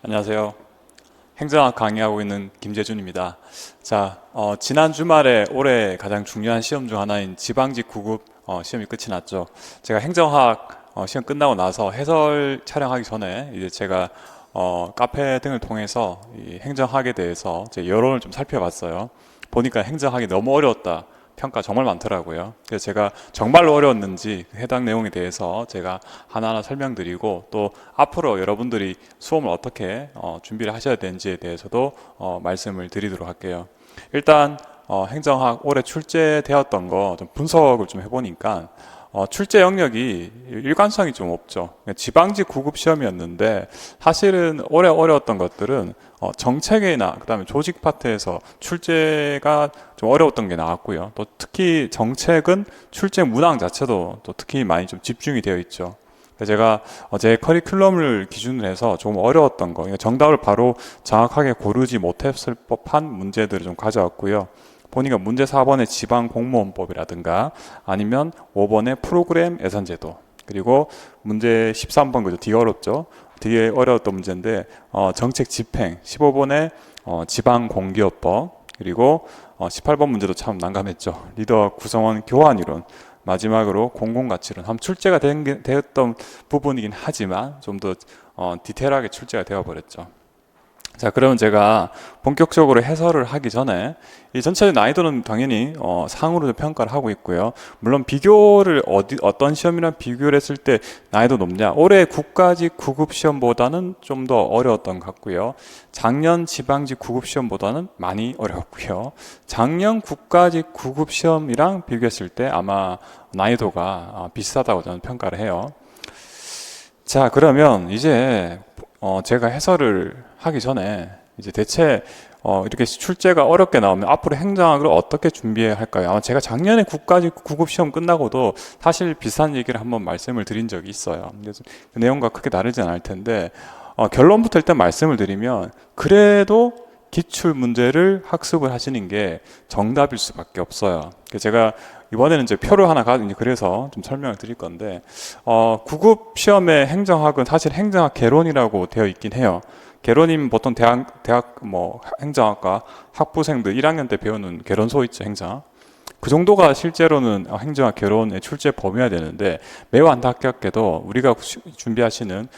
안녕하세요. 행정학 강의하고 있는 김재준입니다. 자, 지난 주말에 올해 가장 중요한 시험 중 하나인 지방직 9급 시험이 끝이 났죠. 제가 행정학 시험 끝나고 나서 해설 촬영하기 전에 이제 제가 카페 등을 통해서 이 행정학에 대해서 제 여론을 좀 살펴봤어요. 보니까 행정학이 너무 어려웠다. 평가 정말 많더라고요. 그래서 제가 정말로 어려웠는지 그 해당 내용에 대해서 제가 하나하나 설명드리고, 또 앞으로 여러분들이 수험을 어떻게 준비를 하셔야 되는지에 대해서도 말씀을 드리도록 할게요. 일단 행정학 올해 출제되었던 거 좀 분석을 좀 해보니까 출제 영역이 일관성이 좀 없죠. 지방직 9급 시험이었는데 사실은 올해 어려웠던 것들은 정책이나 그다음에 조직 파트에서 출제가 좀 어려웠던 게 나왔고요. 또 특히 정책은 출제 문항 자체도 또 특히 많이 좀 집중이 되어 있죠. 제가 제 커리큘럼을 기준으로 해서 조금 어려웠던 거, 정답을 바로 정확하게 고르지 못했을 법한 문제들을 좀 가져왔고요. 보니까 문제 4번의 지방공무원법이라든가 아니면 5번의 프로그램 예산제도, 그리고 문제 13번, 그죠? 되게 어렵죠? 되게 어려웠던 문제인데 정책 집행, 15번의 지방공기업법, 그리고 18번 문제도 참 난감했죠. 리더 구성원 교환이론, 마지막으로 공공가치론. 한번 출제가 되었던 부분이긴 하지만 좀 더 디테일하게 출제가 되어버렸죠. 자, 그러면 제가 본격적으로 해설을 하기 전에 이 전체적인 난이도는 당연히 상으로 평가를 하고 있고요. 물론 비교를 어떤 시험이랑 비교를 했을 때 난이도 높냐, 올해 국가직 9급 시험보다는 좀 더 어려웠던 것 같고요. 작년 지방직 9급 시험보다는 많이 어려웠고요. 작년 국가직 9급 시험이랑 비교했을 때 아마 난이도가 비슷하다고 저는 평가를 해요. 자, 그러면 이제 제가 해설을 하기 전에 이제 대체 이렇게 출제가 어렵게 나오면 앞으로 행정학을 어떻게 준비해야 할까요? 아마 제가 작년에 국가직 9급 시험 끝나고도 사실 비슷한 얘기를 한번 말씀을 드린 적이 있어요. 그래서 그 내용과 크게 다르진 않을 텐데 결론부터 일단 말씀을 드리면, 그래도 기출 문제를 학습을 하시는 게 정답일 수밖에 없어요. 제가 이번에는 이제 표를 하나 그래서 좀 설명을 드릴 건데, 9급 시험의 행정학은 사실 행정학 개론이라고 되어 있긴 해요. 개론이면 보통 대학 행정학과 학부생들 1학년 때 배우는 개론서 있죠, 행정학. 그 정도가 실제로는 행정학 개론의 출제 범위가 되는데, 매우 안타깝게도 우리가 준비하시는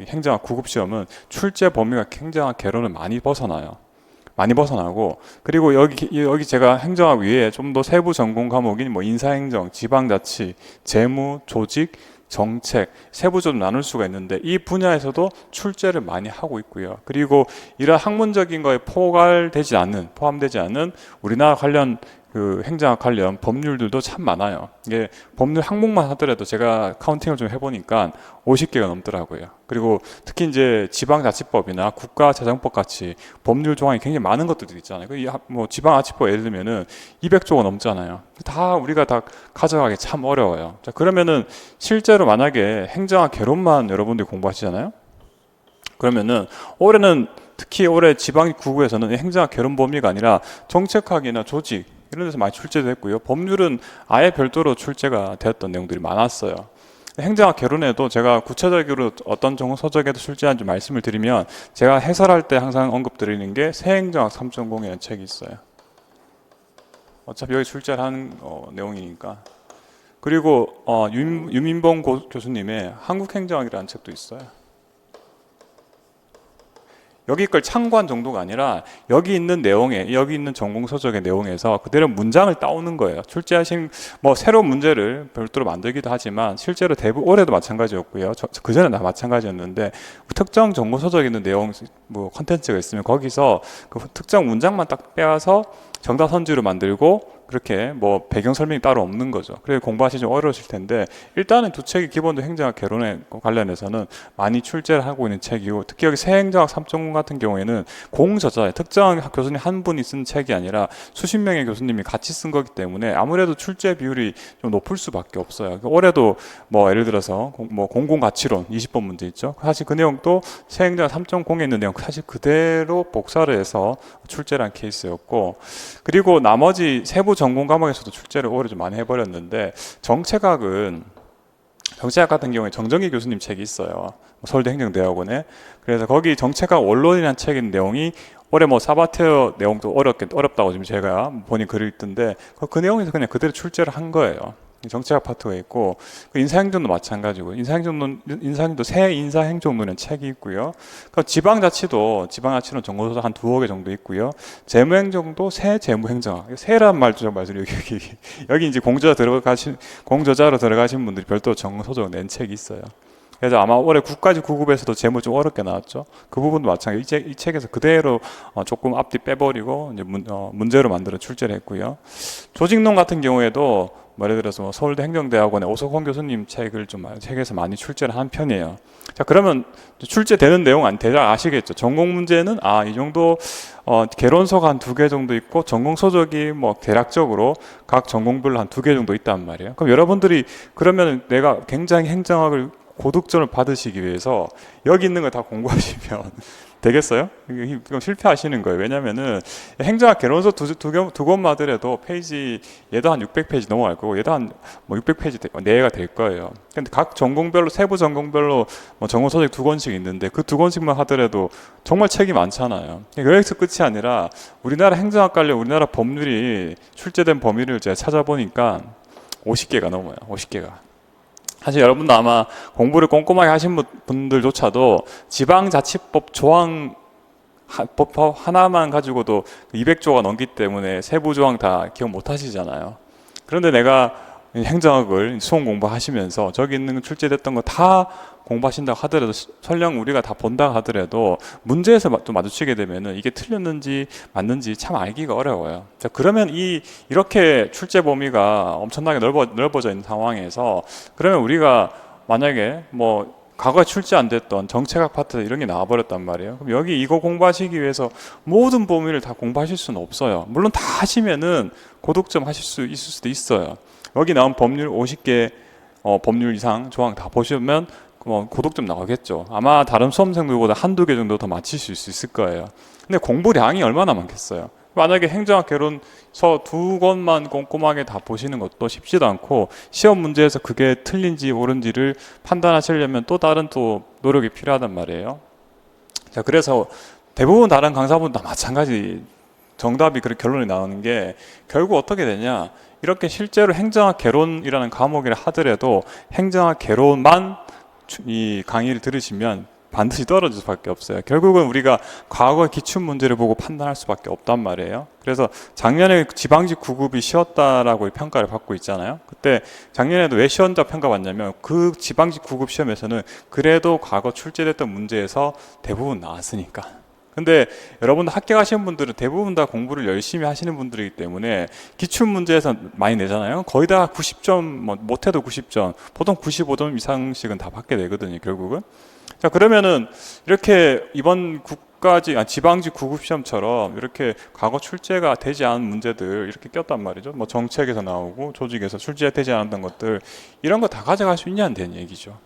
행정학 9급 시험은 출제 범위가 행정학 개론을 많이 벗어나고, 그리고 여기 제가 행정학 위에 좀 더 세부 전공 과목인 인사행정, 지방자치, 재무, 조직, 정책, 세부적으로 나눌 수가 있는데, 이 분야에서도 출제를 많이 하고 있고요. 그리고 이런 학문적인 거에 포함되지 않는 우리나라 관련 그 행정학 관련 법률들도 참 많아요. 이게 법률 항목만 하더라도 제가 카운팅을 좀 해보니까 50개가 넘더라고요. 그리고 특히 이제 지방자치법이나 국가재정법 같이 법률 조항이 굉장히 많은 것들도 있잖아요. 지방자치법 예를 들면은 200조가 넘잖아요. 다 우리가 다 가져가기 참 어려워요. 자, 그러면은 실제로 만약에 행정학 개론만 여러분들이 공부하시잖아요. 그러면은 특히 올해 지방 9구에서는 행정학 개론 범위가 아니라 정책학이나 조직 이런 데서 많이 출제됐고요. 법률은 아예 별도로 출제가 되었던 내용들이 많았어요. 행정학 개론에도 제가 구체적으로 어떤 정서적에도 출제한지 말씀을 드리면, 제가 해설할 때 항상 언급드리는 게 새행정학 3.0이라는 책이 있어요. 어차피 여기 출제를 하는 내용이니까. 그리고 유민봉 교수님의 한국행정학이라는 책도 있어요. 여기 걸 참고한 정도가 아니라 여기 있는 전공 서적의 내용에서 그대로 문장을 따오는 거예요. 출제하신 새로운 문제를 별도로 만들기도 하지만 실제로 올해도 마찬가지였고요. 그 전에 다 마찬가지였는데, 특정 전공 서적에 있는 내용 컨텐츠가 있으면 거기서 그 특정 문장만 딱 빼와서 정답 선지로 만들고, 그렇게 배경 설명이 따로 없는 거죠. 그래서 공부하시기 좀 어려우실 텐데, 일단은 두 책이 기본도 행정학 개론에 관련해서는 많이 출제를 하고 있는 책이고, 특히 여기 새행정학 3.0 같은 경우에는 공저자, 특정 교수님 한 분이 쓴 책이 아니라 수십 명의 교수님이 같이 쓴 거기 때문에 아무래도 출제 비율이 좀 높을 수밖에 없어요. 올해도 예를 들어서 공공가치론 20번 문제 있죠. 사실 그 내용도 새행정학 3.0에 있는 내용 사실 그대로 복사를 해서 출제를 한 케이스였고, 그리고 나머지 세부 전공 과목에서도 출제를 올해 좀 많이 해버렸는데, 정책학은 정치학 같은 경우에 정정기 교수님 책이 있어요. 서울대 행정대학원에. 그래서 거기 정책학 원론이라는 책의 내용이 올해 뭐 사바테어 내용도 어렵다고 지금 제가 본인 글을 읽던데 그 내용에서 그냥 그대로 출제를 한 거예요. 정치학 파트가 있고 그 인사행정도 마찬가지고 인사행정도 새 인사행정론이라는 책이 있고요. 그 지방자치는 정보소사 한 두어 개 정도 있고요. 재무행정도 새 재무행정학 새란 말도 말씀 여기 이제 공저자로 들어가신 분들이 별도 정서적 낸 책이 있어요. 그래서 아마 올해 국가직 9급에서도 재무 좀 어렵게 나왔죠. 그 부분도 마찬가지. 이 책에서 그대로 조금 앞뒤 빼버리고 이제 문제로 만들어 출제를 했고요. 조직론 같은 경우에도 예를 들어서 뭐 서울대 행정대학원의 오석헌 교수님 책에서 많이 출제를 한 편이에요. 자, 그러면 출제되는 내용 대략 아시겠죠? 전공 문제는 이 정도 개론서가 한 2개 정도 있고 전공 서적이 뭐 대략적으로 각 전공별로 한 2개 정도 있단 말이에요. 그럼 여러분들이 그러면 내가 굉장히 행정학을 고득점을 받으시기 위해서 여기 있는 걸 다 공부하시면 되겠어요? 이거 실패하시는 거예요. 왜냐면은 행정학 개론서 두 권만 하더라도 페이지 얘도 한 600페이지 넘어갈 거고 얘도 한 뭐 600페이지 내가 될 거예요. 근데 각 전공별로 세부 전공별로 뭐 전공 서적 2권씩 있는데 그 2권씩만 하더라도 정말 책이 많잖아요. 여기서 끝이 아니라 우리나라 행정학 관련 우리나라 법률이 출제된 범위를 제가 찾아보니까 50개가 넘어요. 50개가. 사실 여러분도 아마 공부를 꼼꼼하게 하신 분들조차도 지방자치법 조항 법 하나만 가지고도 200조가 넘기 때문에 세부 조항 다 기억 못 하시잖아요. 그런데 내가 행정학을 수험 공부하시면서 저기 있는 출제됐던 거 다 공부하신다고 하더라도 설령 우리가 다 본다 하더라도 문제에서 또 마주치게 되면은 이게 틀렸는지 맞는지 참 알기가 어려워요. 자, 그러면 이렇게 출제 범위가 엄청나게 넓어져 있는 상황에서 그러면 우리가 만약에 뭐 과거에 출제 안 됐던 정책학 파트 이런 게 나와버렸단 말이에요. 그럼 여기 이거 공부하시기 위해서 모든 범위를 다 공부하실 수는 없어요. 물론 다 하시면은 고득점 하실 수 있을 수도 있어요. 여기 나온 법률 50개 법률 이상 조항 다 보시면 고득점 나오겠죠. 아마 다른 수험생들보다 한두 개 정도 더 맞히실 수 있을 거예요. 근데 공부량이 얼마나 많겠어요. 만약에 행정학 개론서 2권만 꼼꼼하게 다 보시는 것도 쉽지도 않고 시험 문제에서 그게 틀린지 옳은지를 판단하시려면 또 다른 노력이 필요하단 말이에요. 자, 그래서 대부분 다른 강사분도 다 마찬가지 정답이 그렇게 결론이 나오는 게 결국 어떻게 되냐, 이렇게 실제로 행정학 개론이라는 과목이라 하더라도 행정학 개론만 이 강의를 들으시면 반드시 떨어질 수밖에 없어요. 결국은 우리가 과거의 기출 문제를 보고 판단할 수밖에 없단 말이에요. 그래서 작년에 지방직 9급이 쉬웠다라고 평가를 받고 있잖아요. 그때 작년에도 왜 쉬웠다 평가받냐면 그 지방직 9급 시험에서는 그래도 과거 출제됐던 문제에서 대부분 나왔으니까. 근데 여러분들 합격하시는 분들은 대부분 다 공부를 열심히 하시는 분들이기 때문에 기출 문제에서 많이 내잖아요. 거의 다 90점, 못해도 90점, 보통 95점 이상씩은 다 받게 되거든요, 결국은. 자, 그러면은 이렇게 이번 지방직 9급 시험처럼 이렇게 과거 출제가 되지 않은 문제들 이렇게 꼈단 말이죠. 뭐 정책에서 나오고 조직에서 출제되지 않았던 것들, 이런 거 다 가져갈 수 있냐는 되는 얘기죠.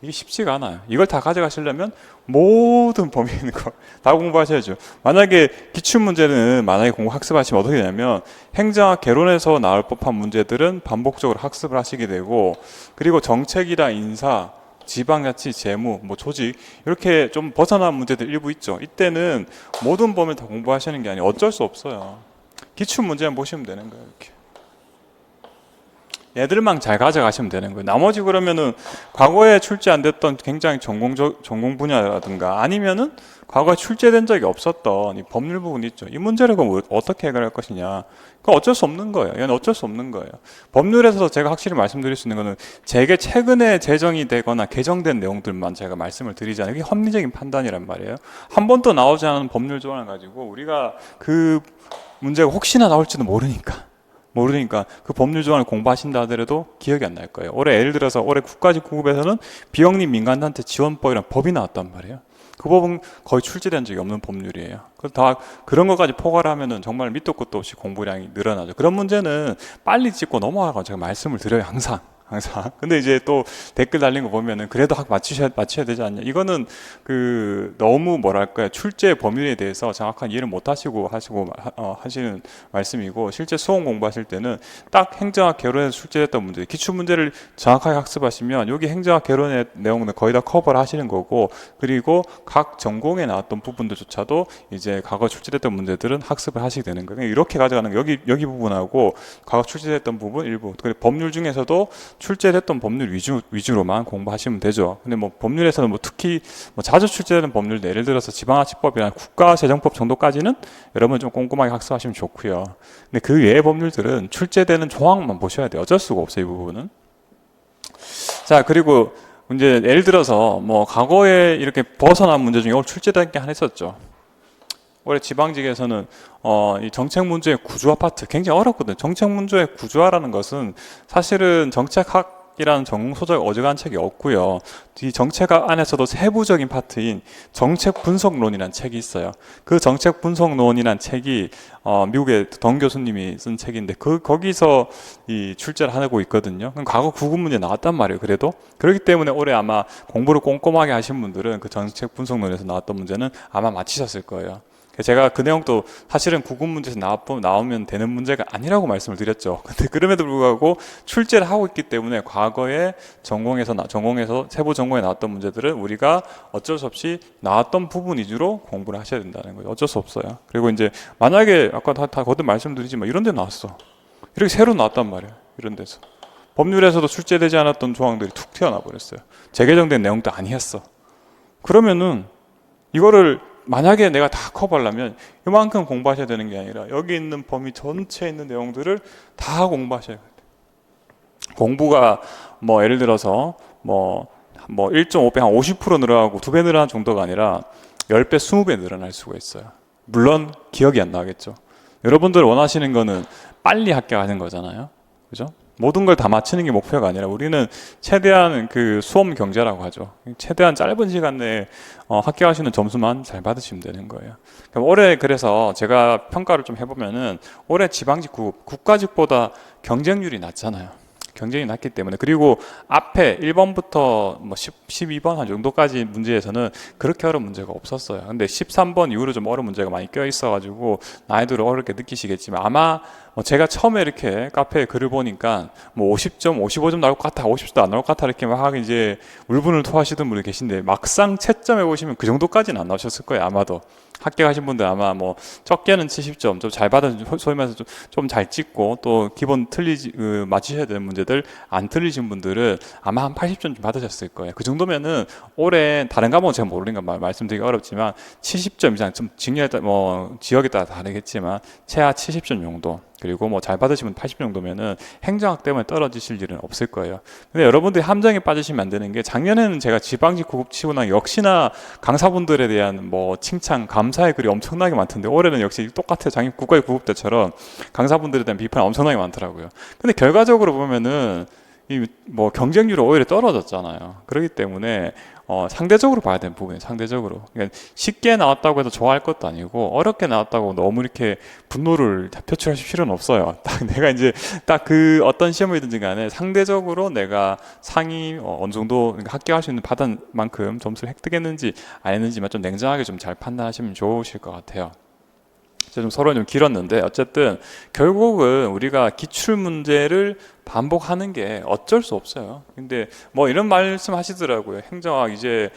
이게 쉽지가 않아요. 이걸 다 가져가시려면 모든 범위 있는 거 다 공부하셔야죠. 만약에 기출문제는 만약에 학습하시면 어떻게 되냐면 행정학 개론에서 나올 법한 문제들은 반복적으로 학습을 하시게 되고, 그리고 정책이랑 인사, 지방자치, 재무, 조직 이렇게 좀 벗어난 문제들 일부 있죠. 이때는 모든 범위를 다 공부하시는 게 아니에요. 어쩔 수 없어요. 기출문제만 보시면 되는 거예요. 이렇게. 얘들만 잘 가져가시면 되는 거예요. 나머지 그러면은 과거에 출제 안 됐던 굉장히 전공 분야라든가 아니면은 과거에 출제된 적이 없었던 이 법률 부분이 있죠. 이 문제를 그럼 어떻게 해결할 것이냐. 그건 어쩔 수 없는 거예요. 이건 어쩔 수 없는 거예요. 법률에서 제가 확실히 말씀드릴 수 있는 거는 제게 최근에 제정이 되거나 개정된 내용들만 제가 말씀을 드리잖아요. 이게 합리적인 판단이란 말이에요. 한 번도 나오지 않은 법률 조항을 가지고 우리가 그 문제가 혹시나 나올지도 모르니까 그 법률 조항을 공부하신다 하더라도 기억이 안 날 거예요. 예를 들어서 올해 국가직 9급에서는 비영리 민간단체 지원법이라는 법이 나왔단 말이에요. 그 법은 거의 출제된 적이 없는 법률이에요. 그래서 다 그런 것까지 포괄 하면은 정말 밑도 끝도 없이 공부량이 늘어나죠. 그런 문제는 빨리 짚고 넘어가고 제가 말씀을 드려요, 항상. 항상. 근데 이제 또 댓글 달린 거 보면은 그래도 맞춰야 되지 않냐. 이거는 그 너무 뭐랄까요. 출제 범위에 대해서 정확한 이해를 못 하시는 말씀이고, 실제 수험 공부하실 때는 딱 행정학 개론에서 출제됐던 문제, 기출 문제를 정확하게 학습하시면 여기 행정학 개론의 내용은 거의 다 커버를 하시는 거고, 그리고 각 전공에 나왔던 부분들조차도 이제 과거 출제됐던 문제들은 학습을 하시게 되는 거예요. 이렇게 가져가는 거, 여기 부분하고 과거 출제됐던 부분 일부, 그리고 법률 중에서도 출제됐던 법률 위주로만 공부하시면 되죠. 근데 뭐 법률에서는 뭐 특히 뭐 자주 출제되는 법률, 예를 들어서 지방자치법이나 국가재정법 정도까지는 여러분 좀 꼼꼼하게 학습하시면 좋고요. 근데 그 외의 법률들은 출제되는 조항만 보셔야 돼요. 어쩔 수가 없어요, 이 부분은. 자, 그리고 이제 예를 들어서 뭐 과거에 이렇게 벗어난 문제 중에 오늘 출제된 게 하나 있었죠. 올해 지방직에서는 이 정책 문제의 구조화 파트 굉장히 어렵거든요. 정책 문제의 구조화라는 것은 사실은 정책학이라는 전공 소재가 어지간한 책이 없고요. 이 정책학 안에서도 세부적인 파트인 정책 분석론이라는 책이 있어요. 그 정책 분석론이라는 책이 미국의 던 교수님이 쓴 책인데 거기서 이 출제를 하고 있거든요. 그럼 과거 구급 문제 나왔단 말이에요. 그래도 그렇기 때문에 올해 아마 공부를 꼼꼼하게 하신 분들은 그 정책 분석론에서 나왔던 문제는 아마 맞히셨을 거예요. 제가 그 내용도 사실은 구급 문제에서 나오면 되는 문제가 아니라고 말씀을 드렸죠. 근데 그럼에도 불구하고 출제를 하고 있기 때문에 과거에 전공에서 세부 전공에 나왔던 문제들은 우리가 어쩔 수 없이 나왔던 부분 위주로 공부를 하셔야 된다는 거예요. 어쩔 수 없어요. 그리고 이제 만약에 아까 다 거듭 말씀드리지만 이런 데 나왔어. 이렇게 새로 나왔단 말이에요. 이런 데서. 법률에서도 출제되지 않았던 조항들이 툭 튀어나와 버렸어요. 재개정된 내용도 아니었어. 그러면은 이거를 만약에 내가 다 커버하려면 이만큼 공부하셔야 되는 게 아니라 여기 있는 범위 전체에 있는 내용들을 다 공부하셔야 돼요. 공부가 뭐 예를 들어서 뭐 1.5배 한 50% 늘어나고 2배 늘어난 정도가 아니라 10배, 20배 늘어날 수가 있어요. 물론 기억이 안 나겠죠. 여러분들 원하시는 거는 빨리 합격하는 거잖아요. 그죠? 모든 걸 다 맞추는 게 목표가 아니라 우리는 최대한 그 수험 경제라고 하죠. 최대한 짧은 시간 내에 합격하시는 점수만 잘 받으시면 되는 거예요. 그럼 올해 그래서 제가 평가를 좀 해보면은 올해 지방직 국가직보다 경쟁률이 낮잖아요. 경쟁이 낮기 때문에. 그리고 앞에 1번부터 뭐 12번 한 정도까지 문제에서는 그렇게 어려운 문제가 없었어요. 근데 13번 이후로 좀 어려운 문제가 많이 껴 있어가지고 난이도를 어렵게 느끼시겠지만 아마 제가 처음에 이렇게 카페에 글을 보니까 뭐 50점, 55점 나올 것 같아, 50점 안 나올 것 같아 이렇게 막 이제 울분을 토하시던 분이 계신데 막상 채점해 보시면 그 정도까지는 안 나오셨을 거예요. 아마도 합격하신 분들 아마 뭐 적게는 70점, 좀 잘 받은 소위 말해서 좀 잘 찍고 또 기본 맞추셔야 되는 문제들 안 틀리신 분들은 아마 한 80점 받으셨을 거예요. 그 정도면은 올해 다른 과목은 제가 모르니까 말씀드리기 어렵지만 70점 이상, 좀 지역에 따라 다르겠지만 최하 70점 정도. 그리고 뭐 잘 받으시면 80 정도면은 행정학 때문에 떨어지실 일은 없을 거예요. 근데 여러분들이 함정에 빠지시면 안 되는 게 작년에는 제가 지방직 구급 치고 나 역시나 강사분들에 대한 뭐 칭찬, 감사의 글이 엄청나게 많던데 올해는 역시 똑같아요. 작년 국가의 구급 때처럼 강사분들에 대한 비판 엄청나게 많더라고요. 근데 결과적으로 보면은 이 뭐 경쟁률이 오히려 떨어졌잖아요. 그렇기 때문에 상대적으로 봐야 되는 부분이에요. 상대적으로. 그러니까 쉽게 나왔다고 해서 좋아할 것도 아니고 어렵게 나왔다고 너무 이렇게 분노를 표출하실 필요는 없어요. 딱 내가 이제 딱 그 어떤 시험이든지 간에 상대적으로 내가 상위 어느 정도 합격할 수 있는 받은 만큼 점수를 획득했는지 안 했는지만 좀 냉정하게 좀 잘 판단하시면 좋으실 것 같아요. 좀 서로 좀 길었는데 어쨌든 결국은 우리가 기출 문제를 반복하는 게 어쩔 수 없어요. 근데 뭐 이런 말씀 하시더라고요. 행정학 이제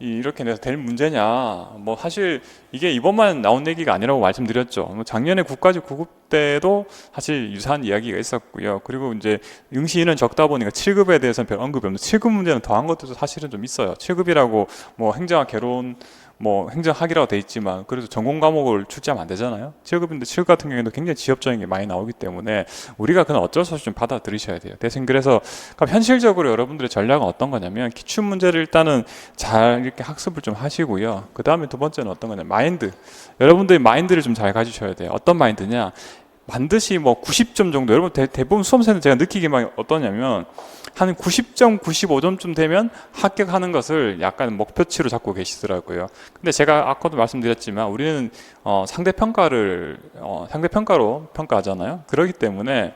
이렇게 내서 될 문제냐. 뭐 사실 이게 이번만 나온 얘기가 아니라고 말씀드렸죠. 뭐 작년에 국가직 구급 때도 사실 유사한 이야기가 있었고요. 그리고 이제 응시인은 적다 보니까 7급에 대해서는 별 언급이 없는데 7급 문제는 더한 것들도 사실은 좀 있어요. 7급이라고 뭐 행정학 개론 뭐 행정학이라고 돼 있지만 그래도 전공 과목을 출제하면 안 되잖아요. 7급인데 7급 같은 경우에도 굉장히 지엽적인 게 많이 나오기 때문에 우리가 그건 어쩔 수 없이 좀 받아들이셔야 돼요. 대신 그래서 그럼 현실적으로 여러분들의 전략은 어떤 거냐면 기출 문제를 일단은 잘 이렇게 학습을 좀 하시고요. 그 다음에 두 번째는 어떤 거냐면 마인드. 여러분들이 마인드를 좀 잘 가지셔야 돼요. 어떤 마인드냐? 반드시 뭐 90점 정도. 여러분 대부분 수험생들 제가 느끼기만 어떠냐면 한 90점, 95점쯤 되면 합격하는 것을 약간 목표치로 잡고 계시더라고요. 근데 제가 아까도 말씀드렸지만 우리는 상대평가로 평가하잖아요. 그렇기 때문에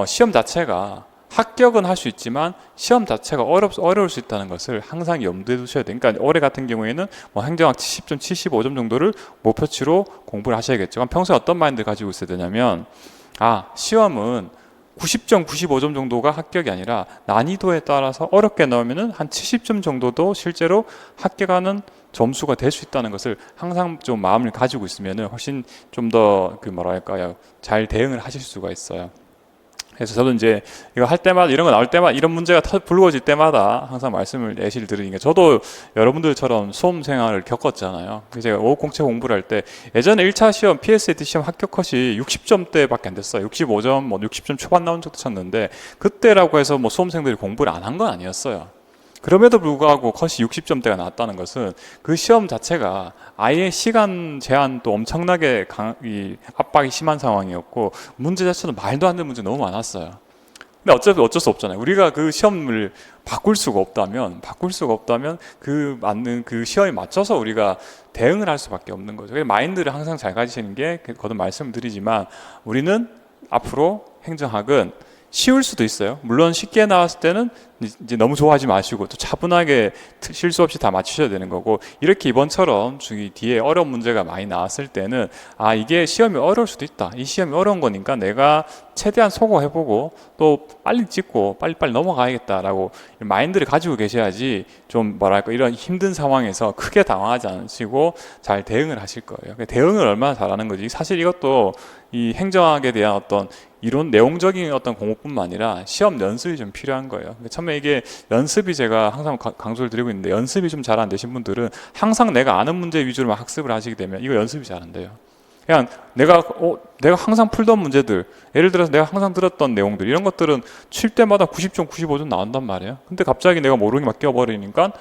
시험 자체가 합격은 할 수 있지만 시험 자체가 어려울 수 있다는 것을 항상 염두에 두셔야 돼요. 그러니까 올해 같은 경우에는 뭐 행정학 70점, 75점 정도를 목표치로 공부를 하셔야겠죠. 그럼 평소에 어떤 마인드를 가지고 있어야 되냐면, 시험은 90점, 95점 정도가 합격이 아니라 난이도에 따라서 어렵게 나오면은 한 70점 정도도 실제로 합격하는 점수가 될 수 있다는 것을 항상 좀 마음을 가지고 있으면은 훨씬 좀 더 잘 대응을 하실 수가 있어요. 그래서 저도 이제 이거 할 때마다, 이런 거 나올 때마다, 이런 문제가 불거질 때마다 항상 예시를 드리니까, 저도 여러분들처럼 수험 생활을 겪었잖아요. 제가 공채 공부를 할 때 예전에 1차 시험 PSAT 시험 합격 컷이 60점대밖에 안 됐어요. 65점, 뭐 60점 초반 나온 적도 쳤는데, 그때라고 해서 뭐 수험생들이 공부를 안 한 건 아니었어요. 그럼에도 불구하고 컷이 60점대가 나왔다는 것은 그 시험 자체가 아예 시간 제한도 엄청나게 압박이 심한 상황이었고, 문제 자체도 말도 안 되는 문제 너무 많았어요. 근데 어쩔 수 없잖아요. 우리가 그 시험을 바꿀 수가 없다면 그 맞는 그 시험에 맞춰서 우리가 대응을 할 수밖에 없는 거죠. 그래서 마인드를 항상 잘 가지시는 게, 거듭 말씀드리지만, 우리는 앞으로 행정학은 쉬울 수도 있어요. 물론 쉽게 나왔을 때는 이제 너무 좋아하지 마시고 또 차분하게 실수 없이 다 맞추셔야 되는 거고, 이렇게 이번처럼 뒤에 어려운 문제가 많이 나왔을 때는 이게 시험이 어려울 수도 있다, 이 시험이 어려운 거니까 내가 최대한 소거해보고 또 빨리 찍고 빨리빨리 넘어가야겠다라고 마인드를 가지고 계셔야지 좀 이런 힘든 상황에서 크게 당황하지 않으시고 잘 대응을 하실 거예요. 대응을 얼마나 잘하는 거지, 사실 이것도 이 행정학에 대한 어떤 이론 내용적인 어떤 공부뿐만 아니라 시험 연습이 좀 필요한 거예요. 처음에 이게 연습이, 제가 항상 강조를 드리고 있는데, 연습이 좀 잘 안 되신 분들은 항상 내가 아는 문제 위주로만 학습을 하시게 되면 이거 연습이 잘 안 돼요. 그냥 내가 항상 풀던 문제들, 예를 들어서 내가 항상 들었던 내용들, 이런 것들은 칠 때마다 90점, 95점 나온단 말이에요. 근데 갑자기 내가 모르는 게 막 껴버리니까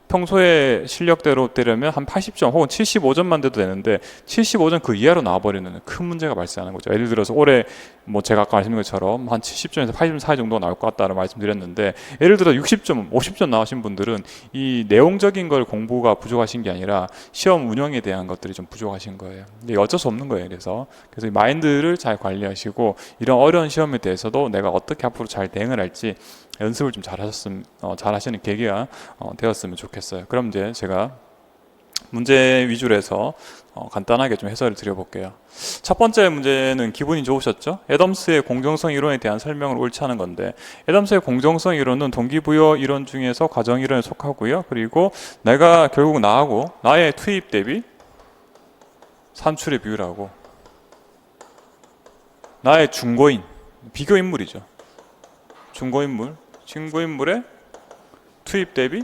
평소에 실력대로 때려면 한 80점 혹은 75점만 돼도 되는데 75점 그 이하로 나와버리는 큰 문제가 발생하는 거죠. 예를 들어서 올해 뭐 제가 아까 말씀드린 것처럼 한 70점에서 80점 사이 정도가 나올 것 같다는 말씀드렸는데, 예를 들어 60점, 50점 나오신 분들은 이 내용적인 걸 공부가 부족하신 게 아니라 시험 운영에 대한 것들이 좀 부족하신 거예요. 근데 어쩔 수 없는 거예요. 그래서 이 마인드를 잘 관리하시고, 이런 어려운 시험에 대해서도 내가 어떻게 앞으로 잘 대응을 할지 연습을 좀 잘하시는 계기가 되었으면 좋겠어요. 그럼 이제 제가 문제 위주로 해서 간단하게 좀 해설을 드려볼게요. 첫 번째 문제는 기분이 좋으셨죠? 애덤스의 공정성 이론에 대한 설명을 옳지 않은 건데, 애덤스의 공정성 이론은 동기부여 이론 중에서 과정 이론에 속하고요. 그리고 내가 결국 나하고 나의 투입 대비 산출의 비율하고 나의 중고인, 비교 인물이죠. 중고인물의 투입 대비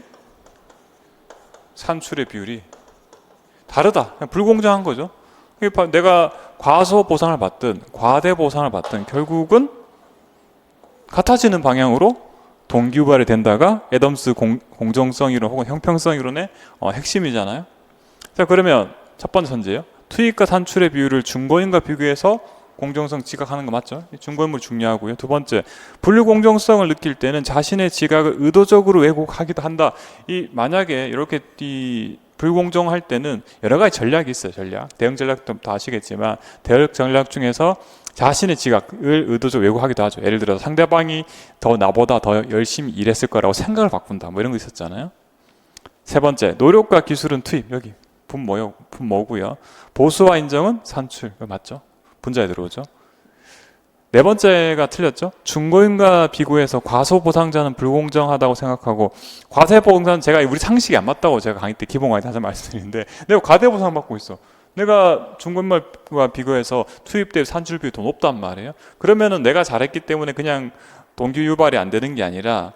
산출의 비율이 다르다. 그냥 불공정한 거죠. 내가 과소 보상을 받든 과대 보상을 받든 결국은 같아지는 방향으로 동기 유발이 된다가 애덤스 공정성 이론 혹은 형평성 이론의 핵심이잖아요. 자, 그러면 첫 번째 전제예요. 투입과 산출의 비율을 중고인과 비교해서 공정성 지각하는 거 맞죠? 중고인물 중요하고요. 두 번째, 불공정성을 느낄 때는 자신의 지각을 의도적으로 왜곡하기도 한다. 만약에 이렇게 불공정할 때는 여러 가지 전략이 있어요. 대응 전략도 다 아시겠지만, 대응 전략 중에서 자신의 지각을 의도적으로 왜곡하기도 하죠. 예를 들어서 상대방이 나보다 더 열심히 일했을 거라고 생각을 바꾼다, 뭐 이런 거 있었잖아요. 세 번째, 노력과 기술은 투입, 여기 분모고요. 보수와 인정은 산출, 이거 맞죠? 분자에 들어오죠. 네 번째가 틀렸죠. 중고인과 비교해서 과소보상자는 불공정하다고 생각하고, 과세보상자는 우리 상식이 안 맞다고 제가 강의 때 기본 강의 때 항상 말씀드리는데, 내가 과대보상 받고 있어. 내가 중고인과 비교해서 투입 대비 산출 비율이 더 높단 말이에요. 그러면은 내가 잘했기 때문에 그냥 동기 유발이 안 되는 게 아니라,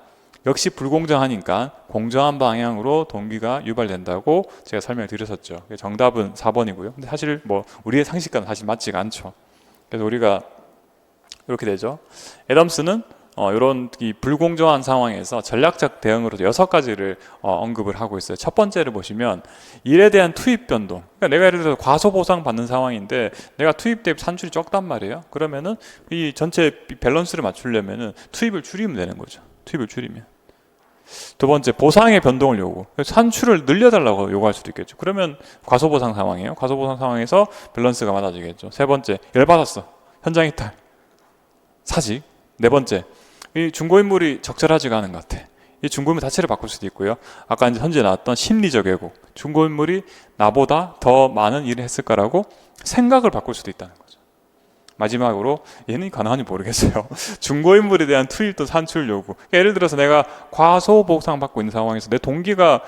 역시 불공정하니까 공정한 방향으로 동기가 유발된다고 제가 설명을 드렸었죠. 정답은 4번이고요. 근데 사실 우리의 상식과는 사실 맞지가 않죠. 그래서 우리가 이렇게 되죠. 애덤스는 이런 불공정한 상황에서 전략적 대응으로 6가지를 언급을 하고 있어요. 첫 번째를 보시면 일에 대한 투입 변동. 그러니까 내가 예를 들어서 과소 보상 받는 상황인데 내가 투입 대비 산출이 적단 말이에요. 그러면은 이 전체 밸런스를 맞추려면은 투입을 줄이면 되는 거죠. 투입을 줄이면. 두 번째, 보상의 변동을 요구. 산출을 늘려달라고 요구할 수도 있겠죠. 그러면 과소보상 상황이에요. 과소보상 상황에서 밸런스가 맞아지겠죠. 세 번째, 열받았어. 현장 이탈. 사직. 네 번째, 이 중고인물이 적절하지가 않은 것 같아. 이 중고인물 자체를 바꿀 수도 있고요. 아까 이제 현재 나왔던 심리적 왜곡. 중고인물이 나보다 더 많은 일을 했을 거라고 생각을 바꿀 수도 있다는 거죠. 마지막으로 얘는 가능한지 모르겠어요. 중고인물에 대한 투입 또 산출 요구. 예를 들어서 내가 과소보상 받고 있는 상황에서 내 동기가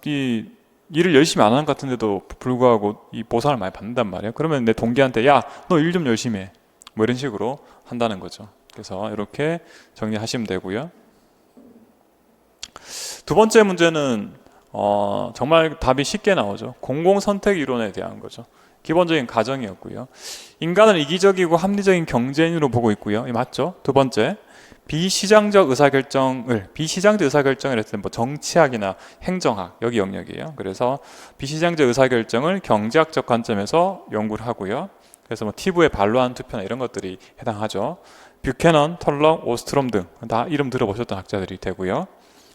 이 일을 열심히 안 하는 것 같은데도 불구하고 이 보상을 많이 받는단 말이에요. 그러면 내 동기한테 야, 너 일 좀 열심히 해. 뭐 이런 식으로 한다는 거죠. 그래서 이렇게 정리하시면 되고요. 두 번째 문제는 정말 답이 쉽게 나오죠. 공공선택 이론에 대한 거죠. 기본적인 가정이었고요. 인간은 이기적이고 합리적인 경쟁으로 보고 있고요. 맞죠? 두 번째, 비시장적 의사결정을 했을 때 뭐 정치학이나 행정학 여기 영역이에요. 그래서 비시장적 의사결정을 경제학적 관점에서 연구를 하고요. 그래서 뭐 티브의 반로한 투표나 이런 것들이 해당하죠. 뷰캐넌, 털럭, 오스트롬 등 다 이름 들어보셨던 학자들이 되고요.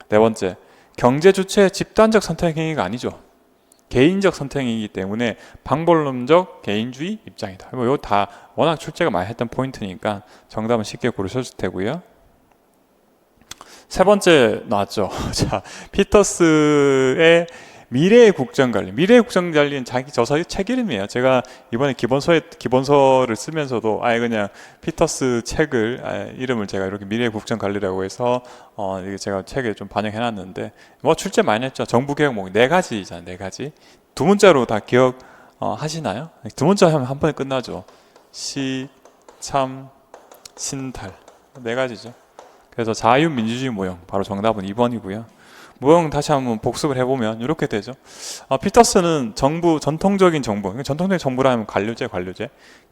네 번째, 경제 주체의 집단적 선택 행위가 아니죠. 개인적 선택이기 때문에 방법론적 개인주의 입장이다. 뭐 이거 다 워낙 출제가 많이 했던 포인트니까 정답은 쉽게 고르셨을 테고요. 세 번째 나왔죠. 자, 피터스의 미래의 국정관리. 미래의 국정관리는 자기 저서의 책 이름이에요. 제가 이번에 기본서를 쓰면서도 아예 그냥 피터스 책을 이름을 제가 이렇게 미래의 국정관리라고 해서 이게 제가 책에 좀 반영해놨는데 뭐 출제 많이 했죠. 정부개혁 네 가지잖아요. 네 가지. 두 문자로 다 기억 하시나요? 두 문자 하면 한 번에 끝나죠. 시, 참, 신탈 네 가지죠. 그래서 자유민주주의 모형 바로 정답은 2번이고요. 모형 다시 한번 복습을 해보면 이렇게 되죠. 피터스는 전통적인 정부라면 관료제.